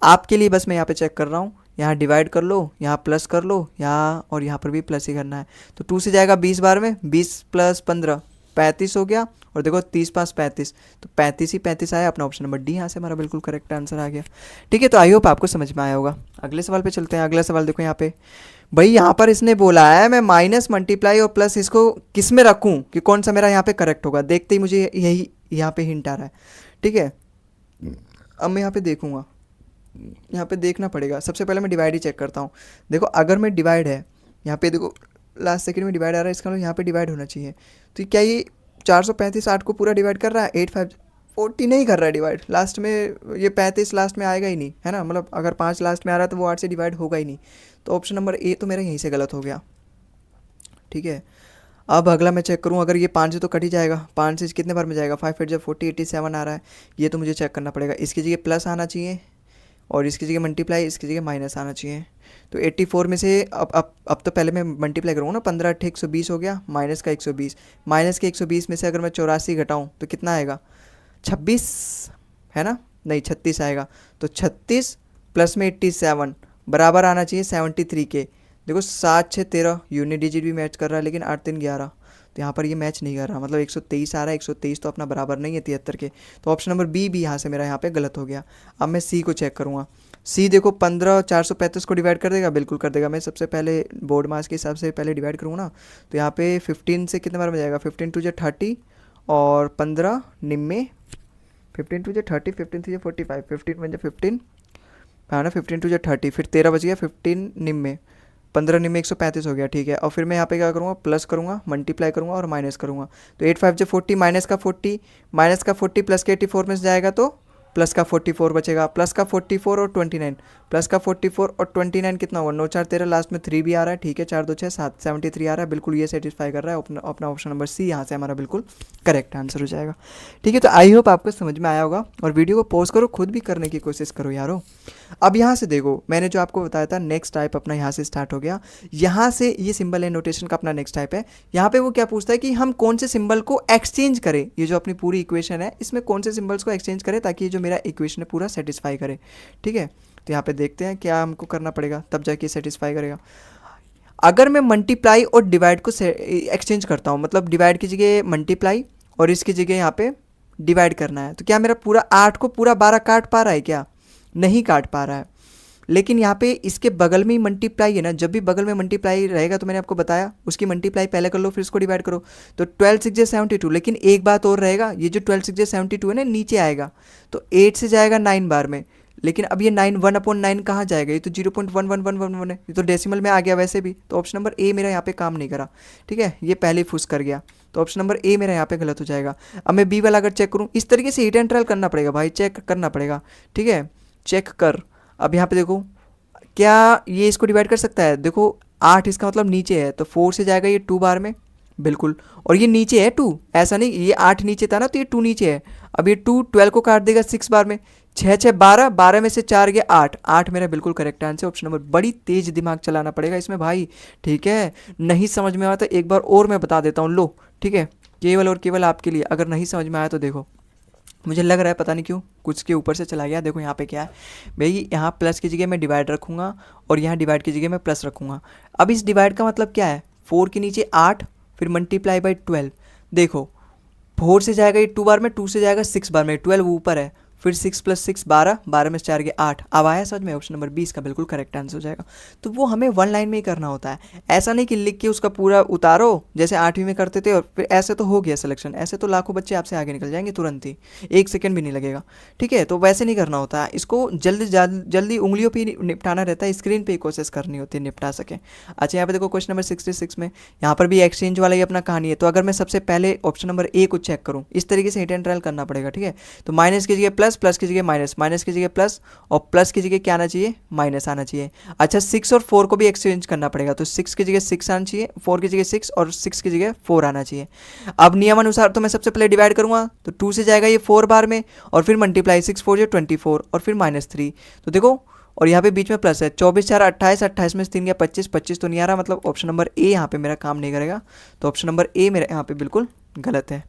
आपके लिए बस मैं यहाँ पे चेक कर रहा हूँ, यहाँ डिवाइड कर लो, यहाँ प्लस कर लो, यहाँ और यहाँ पर भी प्लस ही करना है, तो 2 से जाएगा 20 बार में, 20 + 15 35 हो गया, और देखो 30 + 5 35, तो 35 ही 35 आया, अपना ऑप्शन नंबर डी यहाँ से हमारा बिल्कुल करेक्ट आंसर आ गया। ठीक है, तो आई होप आपको समझ में आया होगा। अगले सवाल पे चलते हैं। अगला सवाल देखो यहाँ पे, भाई यहाँ पर इसने बोला है मैं माइनस मल्टीप्लाई और प्लस इसको किस में रखूँ कि कौन सा मेरा यहाँ पे करेक्ट होगा, देखते ही मुझे यही यहाँ पे हिंट आ रहा है, ठीक है। अब मैं यहाँ पे देखूँगा, यहाँ पे देखना पड़ेगा, सबसे पहले मैं डिवाइड ही चेक करता हूँ। देखो अगर मैं डिवाइड है, यहाँ पे देखो लास्ट सेकंड में डिवाइड आ रहा है, इसका मतलब यहाँ पे डिवाइड होना चाहिए, तो क्या ये 435 8 को पूरा डिवाइड कर रहा है, 8 5 40 नहीं कर रहा है डिवाइड, लास्ट में ये 35 लास्ट में आएगा ही नहीं, है ना, मतलब अगर 5 लास्ट में आ रहा है तो वो 8 से डिवाइड होगा ही नहीं, तो ऑप्शन नंबर ए तो मेरा यहीं से गलत हो गया, ठीक है। अब अगला मैं चेक करूँ, अगर ये 5 से तो कट ही जाएगा, 5 से कितने बार में जाएगा, 5 8 जब 40 87 आ रहा है, ये तो मुझे चेक करना पड़ेगा, इसकी जगह प्लस आना चाहिए और इसकी जगह मल्टीप्लाई, इसकी जगह माइनस आना चाहिए। तो 84 में से अब तो पहले मैं मल्टीप्लाई करूँगा ना, 15 8 120 हो गया, माइनस का 120, माइनस के 120 में से अगर मैं 84 घटाऊँ तो कितना आएगा, 26 है ना, नहीं 36 आएगा, तो 36 प्लस में 87 बराबर आना चाहिए 73 के। देखो 7 6 13 यूनिट डिजिट भी मैच कर रहा है, लेकिन 8 3 11, तो यहाँ पर ये मैच नहीं कर रहा, मतलब 123 आ रहा है, 123 तो अपना बराबर नहीं है 73 के, तो ऑप्शन नंबर बी भी यहाँ से मेरा यहाँ पे गलत हो गया। अब मैं सी को चेक करूँगा, सी देखो 15 435 को डिवाइड कर देगा, बिल्कुल कर देगा। मैं सबसे पहले बोर्ड मास के हिसाब से पहले डिवाइड करूँगा ना, तो यहाँ पे 15 से कितने बार में जाएगा, 15 2 30 और 15 निम्मे, 15 2 30, 15 3 45, 15 1 15, हाँ ना, 15 2 30, फिर 13 बच गया, 15 निम्मे, 15 निम्मे 135 हो गया, ठीक है। और फिर मैं यहाँ पे क्या करूँगा, प्लस करूँगा, मल्टीप्लाई करूँगा और माइनस करूँगा, तो 8 5 40, माइनस का 40, माइनस का 40 प्लस के 84 में से जाएगा तो प्लस का 44 बचेगा, प्लस का 44 और 29, प्लस का 44 और 29 कितना हुआ, 9 4 13, लास्ट में 3 भी आ रहा है, ठीक है, 4 2 6 7 73 आ रहा है, बिल्कुल ये सेटिस्फाई कर रहा है, अपना ऑप्शन नंबर सी यहाँ से हमारा बिल्कुल करेक्ट आंसर हो जाएगा। ठीक है, तो आई होप आपको समझ में आया होगा, और वीडियो को पॉज करो, खुद भी करने की कोशिश करो यारो। अब यहाँ से देखो, मैंने जो आपको बताया था नेक्स्ट टाइप अपना यहाँ से स्टार्ट हो गया, यहाँ से ये सिंबल एंड नोटेशन का अपना नेक्स्ट टाइप है। यहाँ पे वो क्या पूछता है कि हम कौन से सिंबल को एक्सचेंज करें, ये जो अपनी पूरी इक्वेशन है इसमें कौन से सिंबल्स को एक्सचेंज करें ताकि ये जो मेरा इक्वेशन है पूरा सेटिस्फाई करे, ठीक है। तो यहाँ पे देखते हैं क्या हमको करना पड़ेगा, तब जाके सेटिस्फाई करेगा। अगर मैं मल्टीप्लाई और डिवाइड को एक्सचेंज करता हूँ, मतलब डिवाइड की जगह मल्टीप्लाई और इसकी जगह यहाँ पे डिवाइड करना है, तो क्या मेरा पूरा 8 को पूरा 12 काट पा रहा है, क्या नहीं काट पा रहा है। लेकिन यहाँ पे इसके बगल में ही मल्टीप्लाई है ना, जब भी बगल में मल्टीप्लाई रहेगा तो मैंने आपको बताया उसकी मल्टीप्लाई पहले कर लो फिर उसको डिवाइड करो, तो 12 6 72। लेकिन एक बात और रहेगा, ये जो 12 6 72 है ना नीचे आएगा, तो 8 से जाएगा 9 बार में, लेकिन अब ये 9 1/9 कहाँ जाएगा, ये तो 0.1111 है, ये तो डेसिमल में आ गया वैसे भी, तो ऑप्शन नंबर ए मेरा यहाँ पे काम नहीं करा, ठीक है, ये पहले फुस कर गया, तो ऑप्शन नंबर ए मेरा यहाँ पे गलत हो जाएगा। अब मैं बी वाला अगर चेक करूँ, इस तरीके से हिट एंड ट्रायल करना पड़ेगा भाई, चेक करना पड़ेगा, ठीक है, चेक कर। अब यहाँ पे देखो क्या ये इसको डिवाइड कर सकता है, देखो 8 इसका मतलब नीचे है, तो 4 से जाएगा ये 2 बार में, बिल्कुल, और ये नीचे है 2, ऐसा नहीं ये 8 नीचे था ना, तो ये 2 नीचे है, अब ये 2 12 को काट देगा 6 बार में, 6 6 12, 12 में से 4 गया 8, 8 मेरा बिल्कुल करेक्ट आंसर, ऑप्शन नंबर। बड़ी तेज दिमाग चलाना पड़ेगा इसमें भाई, ठीक है, नहीं समझ में आता एक बार और मैं बता देता हूँ, लो ठीक है, केवल और केवल आपके लिए। अगर नहीं समझ में आया तो देखो, मुझे लग रहा है पता नहीं क्यों कुछ के ऊपर से चला गया। देखो यहाँ पे क्या है भाई, यहाँ प्लस की जगह मैं डिवाइड रखूँगा और यहाँ डिवाइड की जगह मैं प्लस रखूँगा। अब इस डिवाइड का मतलब क्या है, 4 के नीचे 8 फिर मल्टीप्लाई बाई 12। देखो 4 से जाएगा ये 2 बार में, 2 से जाएगा 6 बार में, 12 ऊपर है, फिर 6 + 6 12, 12 में से 4 गए 8। अब आया समझ में, ऑप्शन नंबर 20 का बिल्कुल करेक्ट आंसर हो जाएगा। तो वो हमें वन लाइन में ही करना होता है, ऐसा नहीं कि लिख के उसका पूरा उतारो जैसे 8वीं में करते थे और फिर ऐसे तो हो गया सिलेक्शन। ऐसे तो लाखों बच्चे आपसे आगे निकल जाएंगे तुरंत ही, 1 सेकंड भी नहीं लगेगा। ठीक है, तो वैसे नहीं करना होता है, इसको जल्दी जल्दी उंगलियों पर निपटाना रहता है, स्क्रीन पर ही कोशिश करनी होती है निपटा सके। अच्छा यहाँ पे देखो क्वेश्चन नंबर 66 में, यहाँ पर भी एक्सचेंज वाला ही अपना कहानी है। तो अगर मैं सबसे पहले ऑप्शन नंबर ए को चेक करूँ, इस तरीके से हिट एंड ट्रायल करना पड़ेगा। ठीक है, तो माइनस की जगह प्लस, प्लस की जगह माइनस, माइनस की जगह प्लस और प्लस की जगह क्या आना चाहिए, माइनस आना चाहिए। अच्छा 6 और 4 को भी एक्सचेंज करना पड़ेगा, तो 6 की जगह 6 आना चाहिए, 4 की जगह 6 और 6 की जगह 4 आना चाहिए। अब नियमानुसार तो मैं सबसे पहले डिवाइड करूंगा, तो 2 से जाएगा ये 4 बार में और फिर मल्टीप्लाई 6 4 जो 24 और फिर -3। तो देखो और यहाँ पे बीच में प्लस है, 24 4 28, 28 में से 3 गया 25, 25 तो नहीं आ रहा, मतलब ऑप्शन नंबर ए यहाँ पे मेरा काम नहीं करेगा। तो ऑप्शन नंबर ए मेरा यहाँ पे बिल्कुल गलत है।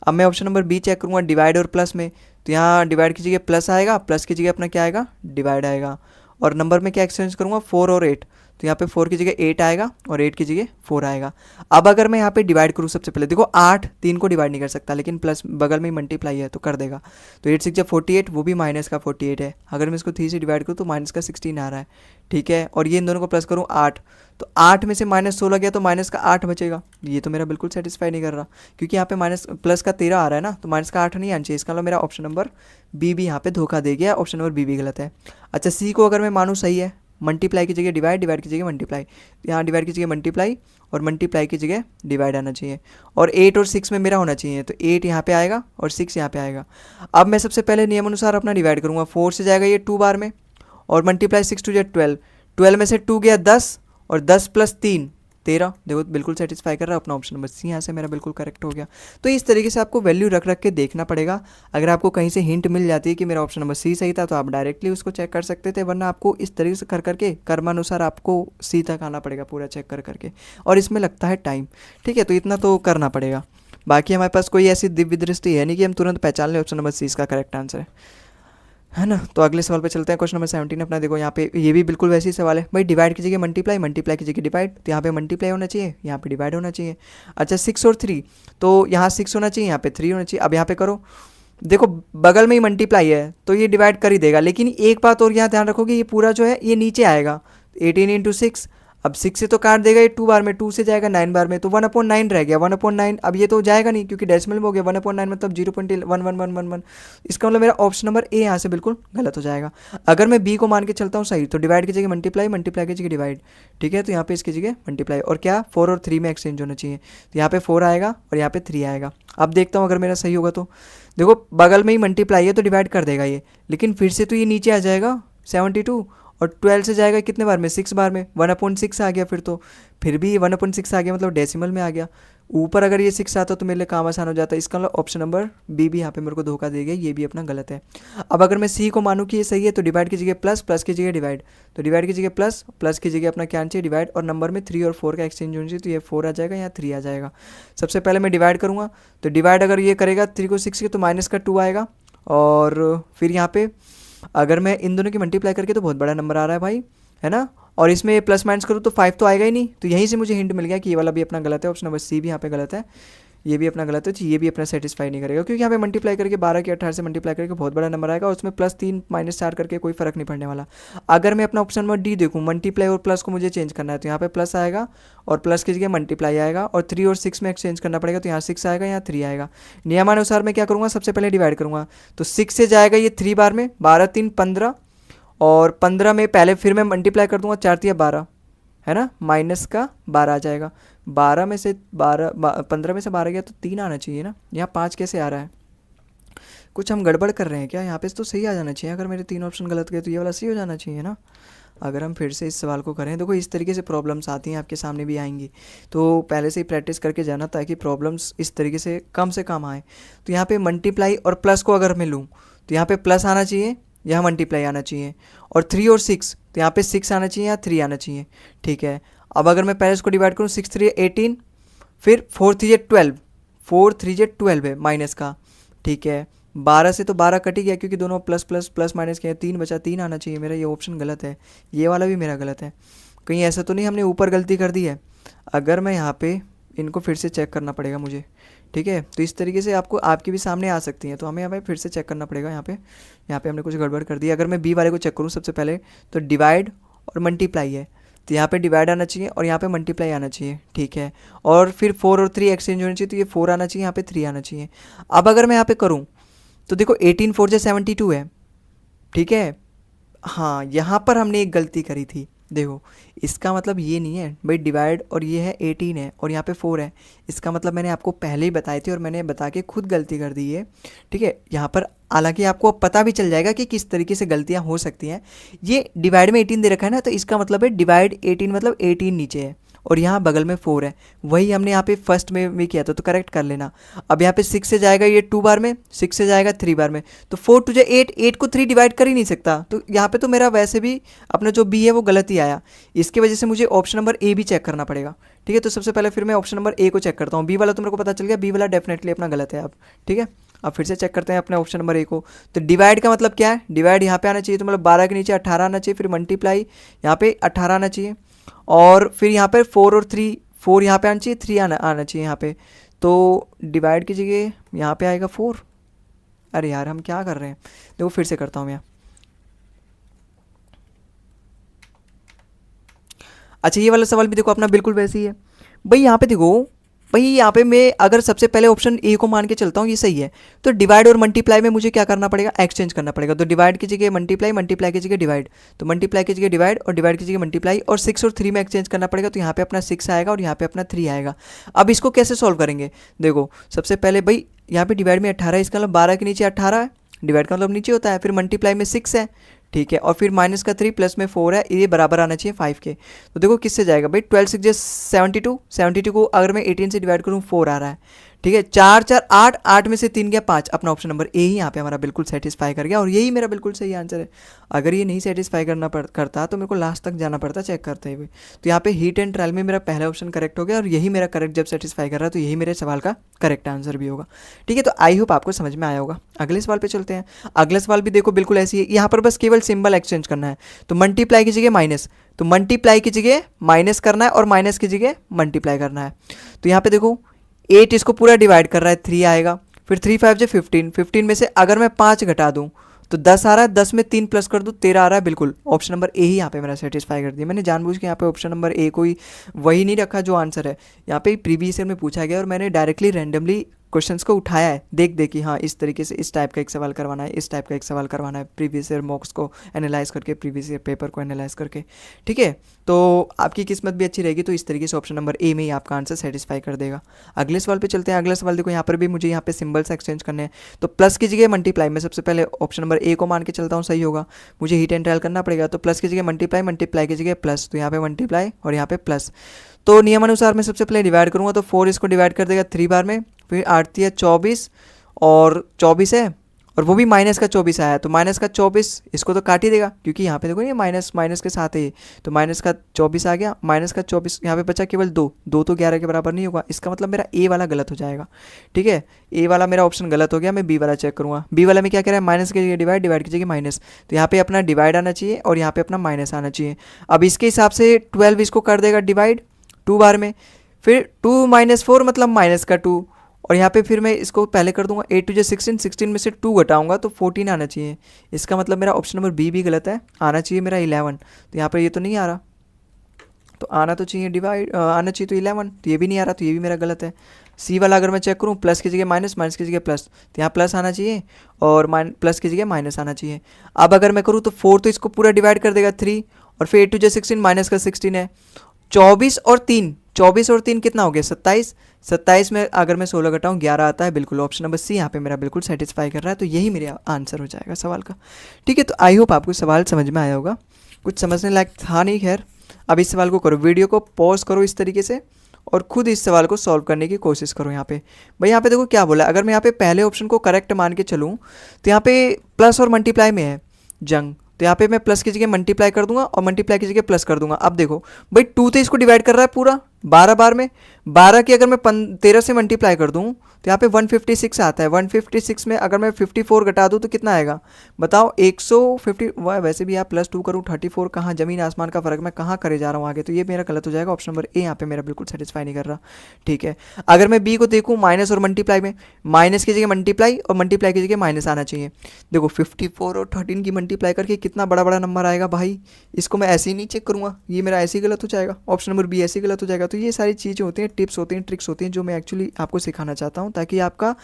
अब मैं ऑप्शन नंबर बी चेक करूँगा डिवाइड और प्लस में, तो यहाँ डिवाइड की जगह प्लस आएगा, प्लस की जगह अपना क्या आएगा, डिवाइड आएगा। और नंबर में क्या एक्सचेंज करूँगा, 4 और 8, तो यहाँ पे 4 की जगह 8 आएगा और 8 की जगह 4 आएगा। अब अगर मैं यहाँ पे डिवाइड करूँ सबसे पहले, देखो 8 3 को डिवाइड नहीं कर सकता, लेकिन प्लस बगल में ही मल्टीप्लाई है तो कर देगा। तो 8 6 जब 48, वो भी माइनस का 48 है। अगर मैं इसको 3 से डिवाइड करूँ तो माइनस का 16 आ रहा है। ठीक है, और ये इन दोनों को प्लस करूँ 8, तो 8 में से -16 गया तो माइनस का 8 बचेगा। ये तो मेरा बिल्कुल सेटिस्फाई नहीं कर रहा, क्योंकि यहाँ पे माइनस प्लस का 13 आ रहा है ना, तो माइनस का 8 नहीं आना चाहिए। इसका मतलब मेरा ऑप्शन नंबर बी भी यहाँ पे धोखा दे गया, ऑप्शन नंबर बी भी गलत है। अच्छा सी को अगर मैं मानूँ सही है, मल्टीप्लाई की जगह डिवाइड, डिवाइड की जगह मल्टीप्लाई, यहाँ डिवाइड की जगह मल्टीप्लाई और मल्टीप्लाई की जगह डिवाइड आना चाहिए। और 8 और 6 में मेरा होना चाहिए, तो 8 यहाँ पे आएगा और 6 यहाँ पे आएगा। अब मैं सबसे पहले नियम अनुसार अपना डिवाइड करूँगा, 4 से जाएगा ये 2 बार में और मल्टीप्लाई 6 2 12, 12 में से 2 गया 10 और 10 + 3 13। देखो बिल्कुल सेटिस्फाई कर रहा है, अपना ऑप्शन नंबर सी यहाँ से मेरा बिल्कुल करेक्ट हो गया। तो इस तरीके से आपको वैल्यू रख रख के देखना पड़ेगा। अगर आपको कहीं से हिंट मिल जाती है कि मेरा ऑप्शन नंबर सी सही था, तो आप डायरेक्टली उसको चेक कर सकते थे, वरना आपको इस तरीके से कर करके कर्मानुसार आपको सी तक आना पड़ेगा पूरा चेक कर करके, और इसमें लगता है टाइम। ठीक है, तो इतना तो करना पड़ेगा। बाकी हमारे पास कोई ऐसी दिव्य दृष्टि है नहीं कि हम तुरंत पहचान लें ऑप्शन नंबर सी इसका करेक्ट आंसर है ना। तो अगले सवाल पे चलते हैं, क्वेश्चन नंबर 17 अपना। देखो यहाँ पे ये भी बिल्कुल वैसे ही सवाल है भाई, डिवाइड की जगह मल्टीप्लाई, मल्टीप्लाई की जगह डिवाइड, तो यहाँ पे मल्टीप्लाई होना चाहिए, यहाँ पे डिवाइड होना चाहिए। अच्छा 6 और 3, तो यहाँ 6 होना चाहिए, यहाँ पे 3 होना चाहिए। अब यहाँ पे करो, देखो बगल में ही मल्टीप्लाई है तो ये डिवाइड कर ही देगा, लेकिन एक बात और यहाँ ध्यान रखोगे, ये पूरा जो है ये नीचे आएगा, 18 × 6। अब 6 से तो काट देगा ये 2 बार में, 2 से जाएगा 9 बार में, तो 1/9 रह गया, 1/9। अब ये तो जाएगा नहीं क्योंकि डेसिमल में हो गया, 1/9 मतलब 0.111111। इसका मतलब मेरा ऑप्शन नंबर ए यहाँ से बिल्कुल गलत हो जाएगा। अगर मैं बी को मान के चलता हूँ सही, तो डिवाइड की जगह मल्टीप्लाई, मल्टीप्लाई की जगह डिवाइड। ठीक है, तो यहाँ पे इसकी जगह मल्टीप्लाई और क्या 4 और 3 में एक्सचेंज होना चाहिए, तो यहाँ पे 4 आएगा और यहाँ पे 3 आएगा। अब देखता हूँ अगर मेरा सही होगा तो, देखो बगल में ही मल्टीप्लाई है तो डिवाइड कर देगा ये, लेकिन फिर से तो ये नीचे आ जाएगा 72 और 12 से जाएगा कितने बार में, 6 बार में, 1/6 आ गया। फिर भी 1/6 आ गया मतलब डेसिमल में आ गया। ऊपर अगर ये 6 आता तो मेरे लिए काम आसान हो जाता है। इसका ऑप्शन नंबर बी भी यहाँ पे मेरे को धोखा दे गया, ये भी अपना गलत है। अब अगर मैं सी को मानूँ कि ये सही है, तो डिवाइड की जगह प्लस, प्लस की जगह डिवाइड, तो डिवाइड की जगह प्लस, प्लस की जगह अपना क्या चाहिए डिवाइड, और नंबर में 3 और 4 का एक्सचेंज होना चाहिए, तो ये 4 आ जाएगा, यहाँ 3 आ जाएगा। सबसे पहले मैं डिवाइड करूँगा, तो डिवाइड अगर ये करेगा 3 को 6 के तो माइनस का 2 आएगा, और फिर यहाँ पे अगर मैं इन दोनों की मल्टीप्लाई करके तो बहुत बड़ा नंबर आ रहा है भाई, है ना। और इसमें प्लस माइनस करूँ तो 5 तो आएगा ही नहीं, तो यहीं से मुझे हिंट मिल गया कि ये वाला भी अपना गलत है, ऑप्शन नंबर सी भी यहाँ पे गलत है, ये भी अपना गलत है। तो ये भी अपना सेटिस्फाई नहीं करेगा, क्योंकि यहाँ पे मल्टीप्लाई करके 12 के 18 से मल्टीप्लाई करके बहुत बड़ा नंबर आएगा, और उसमें +3 -4 करके कोई फर्क नहीं पड़ने वाला। अगर मैं अपना ऑप्शन नंबर डी देखूँ, मल्टीप्लाई और प्लस को मुझे चेंज करना है, तो यहाँ पे प्लस आएगा और प्लस की जगह मल्टीप्लाई आएगा, और 3 और 6 में एक्सचेंज करना पड़ेगा, तो यहाँ 6 आएगा, यहाँ 3 आएगा। नियमानुसार मैं क्या करूँगा, सबसे पहले डिवाइड करूँगा, तो 6 से जाएगा ये 3 बार में, 12 3 15, और 15 में पहले फिर मैं मल्टीप्लाई कर दूंगा, 4 3 12, है ना, माइनस का 12 आ जाएगा। 12 में से 12 15 में से 12 गया तो 3 आना चाहिए ना, यहाँ 5 कैसे आ रहा है, कुछ हम गड़बड़ कर रहे हैं क्या, यहाँ पे तो सही आ जाना चाहिए। अगर मेरे 3 ऑप्शन गलत गए तो ये वाला सही हो जाना चाहिए ना। अगर हम फिर से इस सवाल को करें, देखो इस तरीके से प्रॉब्लम्स आती हैं, आपके सामने भी आएंगी, तो पहले से ही प्रैक्टिस करके जाना ताकि प्रॉब्लम्स इस तरीके से कम आए। तो यहाँ पे मल्टीप्लाई और प्लस को अगर मैं लूँ, तो यहाँ पे प्लस आना चाहिए, यहाँ मल्टीप्लाई आना चाहिए, और 3 और 6, तो यहाँ पे 6 आना चाहिए, यहाँ 3 आना चाहिए। ठीक है, अब अगर मैं पहले इसको डिवाइड करूँ, 6 3 18, फिर 4 3 12, 4 3 जे 12 है माइनस का, ठीक है। 12 से तो 12 कट ही गया क्योंकि दोनों प्लस प्लस प्लस माइनस किया, 3 बचा, 3 आना चाहिए मेरा, ये ऑप्शन गलत है, ये वाला भी मेरा गलत है। कहीं ऐसा तो नहीं हमने ऊपर गलती कर दी है? अगर मैं यहाँ पे इनको फिर से चेक करना पड़ेगा मुझे, ठीक है। तो इस तरीके से आपको आपके भी सामने आ सकती हैं, तो हमें यहाँ पे फिर से चेक करना पड़ेगा। यहाँ पे हमने कुछ गड़बड़ कर दी। अगर मैं बी वाले को चेक करूँ सबसे पहले, तो डिवाइड और मल्टीप्लाई है, तो यहाँ पे डिवाइड आना चाहिए और यहाँ पे मल्टीप्लाई आना चाहिए, ठीक है। और फिर 4 और 3 एक्सचेंज होनी चाहिए, तो ये 4 आना चाहिए, यहाँ पे 3 आना चाहिए। अब अगर मैं यहाँ पे करूँ तो देखो 18 4 जे 72 है, ठीक है। हाँ, यहाँ पर हमने एक गलती करी थी, देखो इसका मतलब ये नहीं है भाई डिवाइड, और ये है 18 है और यहाँ पे 4 है, इसका मतलब मैंने आपको पहले ही बताई थी और मैंने बता के खुद गलती कर दी है, ठीक है। यहाँ पर हालांकि आपको अब पता भी चल जाएगा कि किस तरीके से गलतियाँ हो सकती हैं। ये डिवाइड में 18 दे रखा है ना, तो इसका मतलब है डिवाइड 18 मतलब 18 नीचे है और यहाँ बगल में 4 है, वही हमने यहाँ पे फर्स्ट में भी किया था, तो करेक्ट कर लेना। अब यहाँ पे 6 से जाएगा ये 2 बार में, 6 से जाएगा 3 बार में, तो 4 टू 8, 8 को 3 डिवाइड कर ही नहीं सकता, तो यहाँ पे तो मेरा वैसे भी अपना जो बी है वो गलत ही आया। इसकी वजह से मुझे ऑप्शन नंबर ए भी चेक करना पड़ेगा, ठीक है। तो सबसे पहले फिर मैं ऑप्शन नंबर ए को चेक करता हूँ, बी वाला तो मेरे को पता चल गया, बी वाला डेफिनेटली अपना गलत है अब, ठीक है। अब फिर से चेक करते हैं अपने ऑप्शन नंबर ए को। तो डिवाइड का मतलब क्या है, डिवाइड यहाँ पे आना चाहिए, तो मतलब 12 के नीचे 18 आना चाहिए, फिर मल्टीप्लाई यहाँ पे 18 आना चाहिए, और फिर यहाँ पर 4 और 3, 4 यहाँ पे आना चाहिए, 3 आना चाहिए यहाँ पे। तो डिवाइड की जगह यहाँ पे आएगा 4। अरे यार हम क्या कर रहे हैं, देखो फिर से करता हूँ मैं। अच्छा ये वाला सवाल भी देखो अपना बिल्कुल वैसे ही है भाई। यहाँ पे देखो भाई, यहाँ पे मैं अगर सबसे पहले ऑप्शन ए को मान के चलता हूँ ये सही है, तो डिवाइड और मल्टीप्लाई में मुझे क्या करना पड़ेगा, एक्सचेंज करना पड़ेगा। तो डिवाइड की जगह मल्टीप्लाई, मल्टीप्लाई की जगह डिवाइड, तो मल्टीप्लाई की जगह डिवाइड और डिवाइड की जगह मल्टीप्लाई, और 6 और 3 में एक्सचेंज करना पड़ेगा, तो यहाँ पे अपना 6 आएगा और यहाँ पे अपना 3 आएगा। अब इसको कैसे सॉल्व करेंगे, देखो सबसे पहले भाई यहाँ पे डिवाइड में 18 है, इसका मतलब 12 के नीचे 18 है, डिवाइड का मतलब नीचे होता है, फिर मल्टीप्लाई में 6 है, ठीक है, और फिर माइनस का 3 प्लस में 4 है, ये बराबर आना चाहिए 5 के। तो देखो किससे जाएगा भाई, 12 6 72, 72 को अगर मैं 18 से डिवाइड करूँ 4 आ रहा है, ठीक है। 4 4 8, 8 में से 3 गया 5, अपना ऑप्शन नंबर ए ही यहाँ पे हमारा बिल्कुल सेटिस्फाई कर गया और यही मेरा बिल्कुल सही आंसर है। अगर ये नहीं सेटिस्फाई करता तो मेरे को लास्ट तक जाना पड़ता चेक करते हुए। तो यहाँ पे हीट एंड ट्रायल में मेरा पहला ऑप्शन करेक्ट हो गया और यही मेरा करेक्ट जब सेटिस्फाई कर रहा है तो यही मेरे सवाल का करेक्ट आंसर भी होगा, ठीक है। तो आई होप आपको समझ में आया होगा। अगले सवाल पे चलते हैं। अगला सवाल भी देखो बिल्कुल ऐसी है, यहाँ पर बस केवल सिंबल एक्सचेंज करना है। तो मल्टीप्लाई की जगह माइनस, तो मल्टीप्लाई की जगह माइनस करना है और माइनस की जगह मल्टीप्लाई करना है। तो यहाँ पे देखो 8 इसको पूरा डिवाइड कर रहा है, 3 आएगा, फिर 3 5 जो 15, 15 में से अगर मैं 5 घटा दूँ तो 10 आ रहा है, 10 में 3 प्लस कर दूँ 13 आ रहा है, बिल्कुल ऑप्शन नंबर ए ही यहाँ पे मेरा सेटिस्फाई कर दिया। मैंने जानबूझ के यहाँ पे ऑप्शन नंबर ए को ही वही नहीं रखा जो आंसर है, यहाँ पे प्रीवियस ईयर में पूछा गया और मैंने डायरेक्टली रैंडमली क्वेश्चंस को उठाया है, देख कि हाँ इस तरीके से इस टाइप का एक सवाल करवाना है, इस टाइप का एक सवाल करवाना है, प्रीवियस ईयर मॉक्स को एनालाइज करके, प्रीवियस ईयर पेपर को एनालाइज करके, ठीक है। तो आपकी किस्मत भी अच्छी रहेगी, तो इस तरीके से ऑप्शन नंबर ए में ही आपका आंसर सेटिस्फाई कर देगा। अगले सवाल पे चलते हैं। अगला सवाल देखो, यहाँ पर भी मुझे यहाँ पे सिंबल्स एक्सचेंज करने हैं। तो प्लस की जगह मल्टीप्लाई, में सबसे पहले ऑप्शन नंबर ए को मान के चलता हूँ, सही होगा। मुझे हीट एंड ट्रायल करना पड़ेगा, तो प्लस की जगह मल्टीप्लाई, मल्टीप्लाई की जगह प्लस, तो यहाँ पे मल्टीप्लाई और यहाँ पे प्लस। तो नियमानुसार मैं सबसे पहले डिवाइड करूँगा, तो 4 इसको डिवाइड कर देगा 3 बार में, फिर 8 है 24 और 24 है और वो भी माइनस का 24 आया, तो माइनस का 24 इसको तो काट ही देगा क्योंकि यहाँ पे देखो ये माइनस माइनस के साथ है ये, तो माइनस का 24 आ गया, माइनस का 24 यहाँ पे बचा केवल 2, 2 तो 11 के बराबर नहीं होगा, इसका मतलब मेरा ए वाला गलत हो जाएगा, ठीक है। ए वाला मेरा ऑप्शन गलत हो गया, मैं बी वाला चेक करूँगा। बी वाला में क्या कह रहा है, माइनस की जगह डिवाइड, डिवाइड की जगह माइनस, तो यहाँ पे अपना डिवाइड आना चाहिए और यहाँ पे अपना माइनस आना चाहिए। अब इसके हिसाब से 12 इसको कर देगा डिवाइड 2 बार में, फिर 2 - 4 मतलब माइनस का 2, और यहाँ पे फिर मैं इसको पहले कर दूंगा 8 2 16, 16 में से 2 घटाऊंगा तो 14 आना चाहिए। इसका मतलब मेरा ऑप्शन नंबर बी भी गलत है, आना चाहिए मेरा 11। तो यहाँ पर ये तो नहीं आ रहा, तो आना तो चाहिए डिवाइड, आना चाहिए तो 11, तो ये भी नहीं आ रहा, तो ये भी मेरा गलत है। सी वाला अगर मैं चेक करूँ, प्लस की जगह माइनस, माइनस की जगह प्लस, तो यहाँ प्लस आना चाहिए और प्लस की जगह माइनस आना चाहिए। अब अगर मैं करूँ तो 4 तो इसको पूरा डिवाइड कर देगा 3, और फिर 8 2 16, माइनस का 16 है, 24 और 3, 24 और 3 कितना हो गया 27, 27 में अगर मैं 16 घटाऊँ 11 आता है, बिल्कुल ऑप्शन नंबर सी यहाँ पे मेरा बिल्कुल सेटिस्फाई कर रहा है, तो यही मेरा आंसर हो जाएगा सवाल का, ठीक है। तो आई होप आपको सवाल समझ में आया होगा, कुछ समझने लायक था नहीं, खैर अब इस सवाल को करो, वीडियो को पॉज करो इस तरीके से और खुद इस सवाल को सॉल्व करने की कोशिश करो। यहाँ पे भाई यहाँ पे देखो क्या बोला, अगर मैं यहाँ पे पहले ऑप्शन को करेक्ट मान के चलूँ तो यहाँ पे प्लस और मल्टीप्लाई में है जंग, तो यहाँ पे मैं प्लस की जगह मल्टीप्लाई कर दूंगा और मल्टीप्लाई की जगह प्लस कर दूंगा। अब देखो भाई 2 तो इसको डिवाइड कर रहा है पूरा, 12 बार में 12 की अगर मैं 13 से मल्टीप्लाई कर दूं तो यहाँ पे 156 आता है। 156 में अगर मैं 54 घटा दूं तो कितना आएगा बताओ, 150। वाह, वैसे भी आप +2 करूँ 34, कहाँ ज़मीन आसमान का फ़र्क, मैं कहाँ करे जा रहा हूँ आगे, तो ये मेरा गलत हो जाएगा। ऑप्शन नंबर ए यहाँ पे मेरा बिल्कुल सेटिस्फाई नहीं कर रहा। ठीक है, अगर मैं बी को देखूँ माइनस और मल्टीप्लाई में, माइनस की जगह मल्टीप्लाई और मल्टीप्लाई की जगह माइनस आना चाहिए। देखो 54 और 13 की मल्टीप्लाई करके कितना बड़ा बड़ा नंबर आएगा भाई, इसको मैं ऐसे ही नहीं चेक करूँगा, ये मेरा ऐसे ही गलत हो जाएगा। ऑप्शन नंबर बी ऐसे ही गलत हो जाएगा। तो ये सारी चीज़ें होती हैं, टिप्स होती हैं, ट्रिक्स होती हैं, जो मैं एक्चुअली आपको सिखाना चाहता हूँ ताकि आपका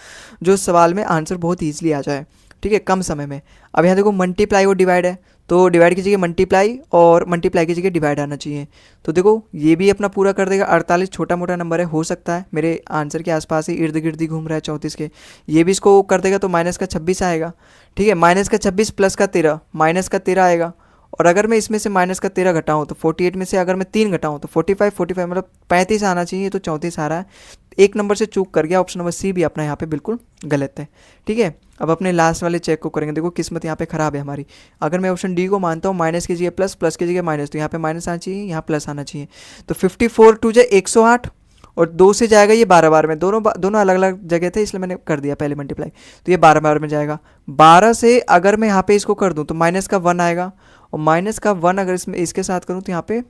जो सवाल में आंसर बहुत ईजिली आ जाए, ठीक है, कम समय में। अब यहाँ देखो मल्टीप्लाई और डिवाइड है, तो डिवाइड की जगह मल्टीप्लाई और मल्टीप्लाई की जगह डिवाइड आना चाहिए। तो देखो ये भी अपना पूरा कर देगा। 48 छोटा मोटा नंबर है, हो सकता है मेरे आंसर के आसपास ही इर्द गिर्द ही घूम रहा है 34 के, ये भी इसको कर देगा। तो माइनस का 26 आएगा। ठीक है, माइनस का 26 प्लस का 13, माइनस का 13 आएगा। और अगर मैं इसमें से माइनस का 13 घटाऊँ तो 48 में से अगर मैं 3 घटाऊँ तो 45 मतलब 35 आना चाहिए, तो 34 आ रहा है। एक नंबर से चूक कर गया। ऑप्शन नंबर सी भी अपना यहाँ पे बिल्कुल गलत है। ठीक है, अब अपने लास्ट वाले चेक को करेंगे। देखो किस्मत यहाँ पे ख़राब है हमारी। अगर मैं ऑप्शन डी को मानता हूँ, माइनस की जगह प्लस, प्लस की जगह माइनस, तो यहाँ पे माइनस आना चाहिए, यहाँ प्लस आना चाहिए। तो 54 टू जाए 108 और 2 से जाएगा ये 12 बार में, दोनों अलग अलग जगह थे इसलिए मैंने कर दिया पहले मल्टीप्लाई। तो ये 12 बार में जाएगा। 12 से अगर मैं यहाँ पे इसको कर दूँ तो माइनस का 1 आएगा, और माइनस का 1 अगर इसमें इसके साथ करूँ तो यहाँ पे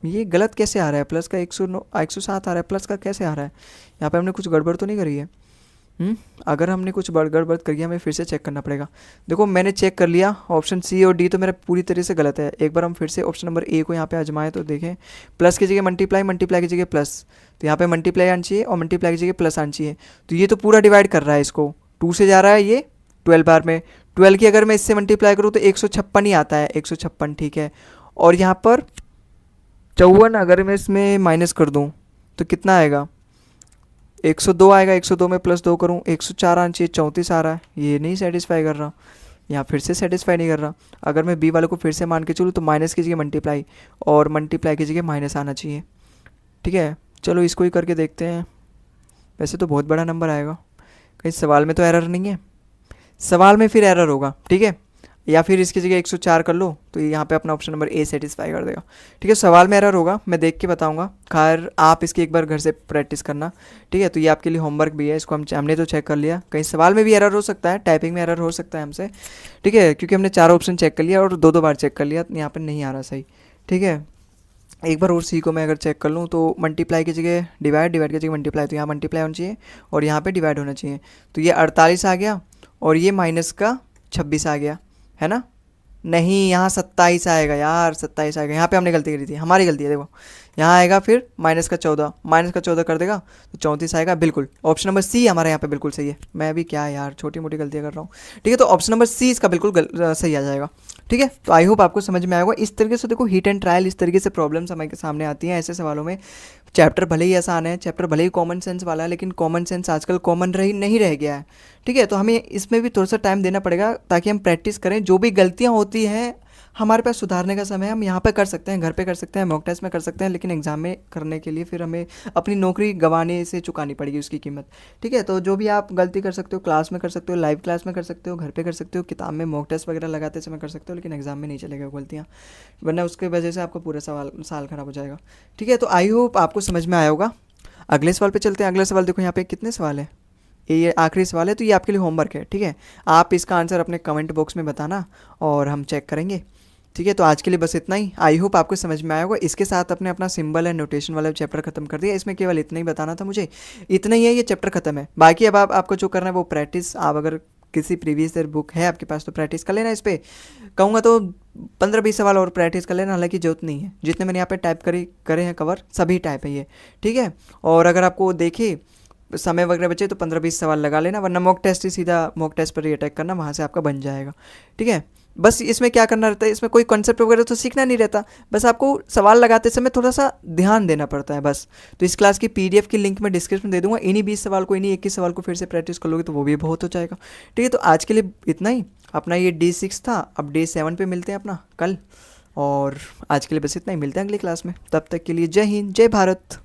ये गलत कैसे आ रहा है, प्लस का 107 आ रहा है, प्लस का कैसे आ रहा है, यहाँ पे हमने कुछ गड़बड़ तो नहीं करी है। अगर हमने कुछ गड़बड़ करी है हमें फिर से चेक करना पड़ेगा। देखो मैंने चेक कर लिया, ऑप्शन सी और डी तो मेरा पूरी तरह से गलत है। एक बार हम फिर से ऑप्शन नंबर ए को यहाँ पे आजमाएं तो देखें, प्लस की जगह मल्टीप्लाई, मल्टीप्लाई की जगह प्लस, तो यहाँ पे मल्टीप्लाई आनी चाहिए और मल्टीप्लाई की जगह प्लस आनी चाहिए। तो ये तो पूरा डिवाइड कर रहा है, इसको 2 से जा रहा है ये 12 बार में। 12 की अगर मैं इससे मल्टीप्लाई करूँ तो 156 ही आता है, 156। ठीक है, और यहाँ पर 54 अगर मैं इसमें माइनस कर दूँ तो कितना आएगा, 102 आएगा। 102 में +2 करूँ 104 आना चाहिए, 34 आ रहा है, ये नहीं सेटिस्फाई कर रहा, यहाँ फिर से सेटिस्फाई नहीं कर रहा। अगर मैं बी वाले को फिर से मान के चलूँ तो माइनस की जगह मल्टीप्लाई और मल्टीप्लाई की जगह माइनस आना चाहिए। ठीक है, चलो इसको ही करके देखते हैं। वैसे तो बहुत बड़ा नंबर आएगा, कहीं सवाल में तो एरर नहीं है, सवाल में फिर एरर होगा। ठीक है, या फिर इसकी जगह 104 कर लो तो यहाँ पे अपना ऑप्शन नंबर ए सेटिस्फाई कर देगा। ठीक है, सवाल में एरर होगा, मैं देख के बताऊंगा। खैर आप इसकी एक बार घर से प्रैक्टिस करना। ठीक है, तो ये आपके लिए होमवर्क भी है, इसको हमने तो चेक कर लिया। कहीं सवाल में भी एरर हो सकता है, टाइपिंग में एरर हो सकता है हमसे। ठीक है, क्योंकि हमने 4 ऑप्शन चेक कर लिया और 2-2 बार चेक कर लिया, यहाँ पर नहीं आ रहा सही। ठीक है, एक बार और सी को मैं अगर चेक कर लूँ तो मल्टीप्लाई की जगह डिवाइड, डिवाइड की जगह मल्टीप्लाई, तो यहाँ मल्टीप्लाई होना चाहिए और यहाँ पे डिवाइड होना चाहिए। तो ये 48 आ गया और ये माइनस का 26 आ गया, है ना। नहीं, यहाँ 27 आएगा यार, 27 आएगा। यहाँ पे हमने गलती करी थी, हमारी गलती है। देखो यहाँ आएगा फिर माइनस का 14, माइनस का 14 कर देगा तो 34 आएगा। बिल्कुल ऑप्शन नंबर सी हमारे यहाँ पे बिल्कुल सही है। मैं अभी क्या यार छोटी मोटी गलतियाँ कर रहा हूँ। ठीक है, तो ऑप्शन नंबर सी इसका बिल्कुल सही आ जाएगा। ठीक है, तो आई होप आपको समझ में आएगा। इस तरीके से देखो हिट एंड ट्रायल, इस तरीके से प्रॉब्लम्स हमारे सामने आती हैं ऐसे सवालों में। चैप्टर भले ही आसान है, चैप्टर भले ही कॉमन सेंस वाला है, लेकिन कॉमन सेंस आजकल कॉमन नहीं रह गया है। ठीक है, तो हमें इसमें भी थोड़ा सा टाइम देना पड़ेगा ताकि हम प्रैक्टिस करें। जो भी गलतियाँ होती हैं हमारे पास सुधारने का समय हम यहाँ पे कर सकते हैं, घर पे कर सकते हैं, मॉक टेस्ट में कर सकते हैं, लेकिन एग्जाम में करने के लिए फिर हमें अपनी नौकरी गंवाने से चुकानी पड़ेगी उसकी कीमत। ठीक है, तो जो भी आप गलती कर सकते हो क्लास में कर सकते हो, लाइव क्लास में कर सकते हो, घर पे कर सकते हो, किताब में मॉक टेस्ट वगैरह लगाते समय कर सकते हो, लेकिन एग्जाम में नहीं चलेगा गलतियाँ, वरना उसके वजह से आपका पूरा साल खराब हो जाएगा। ठीक है, तो आई होप आपको समझ में आया होगा। अगले सवाल पे चलते हैं। अगला सवाल देखो, यहाँ पे कितने सवाल है, ये आखिरी सवाल है, तो ये आपके लिए होमवर्क है। ठीक है, आप इसका आंसर अपने कमेंट बॉक्स में बताना और हम चेक करेंगे। ठीक है, तो आज के लिए बस इतना ही। आई होप आपको समझ में आया होगा। इसके साथ अपने अपना सिंबल एंड नोटेशन वाला चैप्टर खत्म कर दिया। इसमें केवल इतना ही बताना था मुझे, इतना ही है, ये चैप्टर खत्म है। बाकी अब आपको जो करना है वो प्रैक्टिस। आप अगर किसी प्रीवियस ईयर बुक है आपके पास तो प्रैक्टिस कर लेना। इस पर कहूँगा तो 15-20 सवाल और प्रैक्टिस कर लेना, हालांकि जरूरत नहीं है। जितने मैंने यहाँ पे टाइप करे हैं कवर, सभी टाइप है ये। ठीक है, और अगर आपको देखे समय वगैरह बचे तो 15-20 सवाल लगा लेना, वरना मॉक टेस्ट ही सीधा मॉक टेस्ट पर ही अटैक करना, वहाँ से आपका बन जाएगा। ठीक है, बस इसमें क्या करना रहता है, इसमें कोई कॉन्सेप्ट वगैरह तो सीखना नहीं रहता, बस आपको सवाल लगाते समय थोड़ा सा ध्यान देना पड़ता है बस। तो इस क्लास की पीडीएफ की लिंक मैं डिस्क्रिप्शन में दे दूंगा। इन्हीं 20 सवाल को, इन्हीं 21 सवाल को फिर से प्रैक्टिस कर लोगे तो वो भी बहुत हो जाएगा। ठीक है, तो आज के लिए इतना ही। अपना ये Day 6 था, अब Day 7 पे मिलते हैं अपना कल। और आज के लिए बस इतना ही, मिलते हैं अगली क्लास में। तब तक के लिए जय हिंद, जय भारत।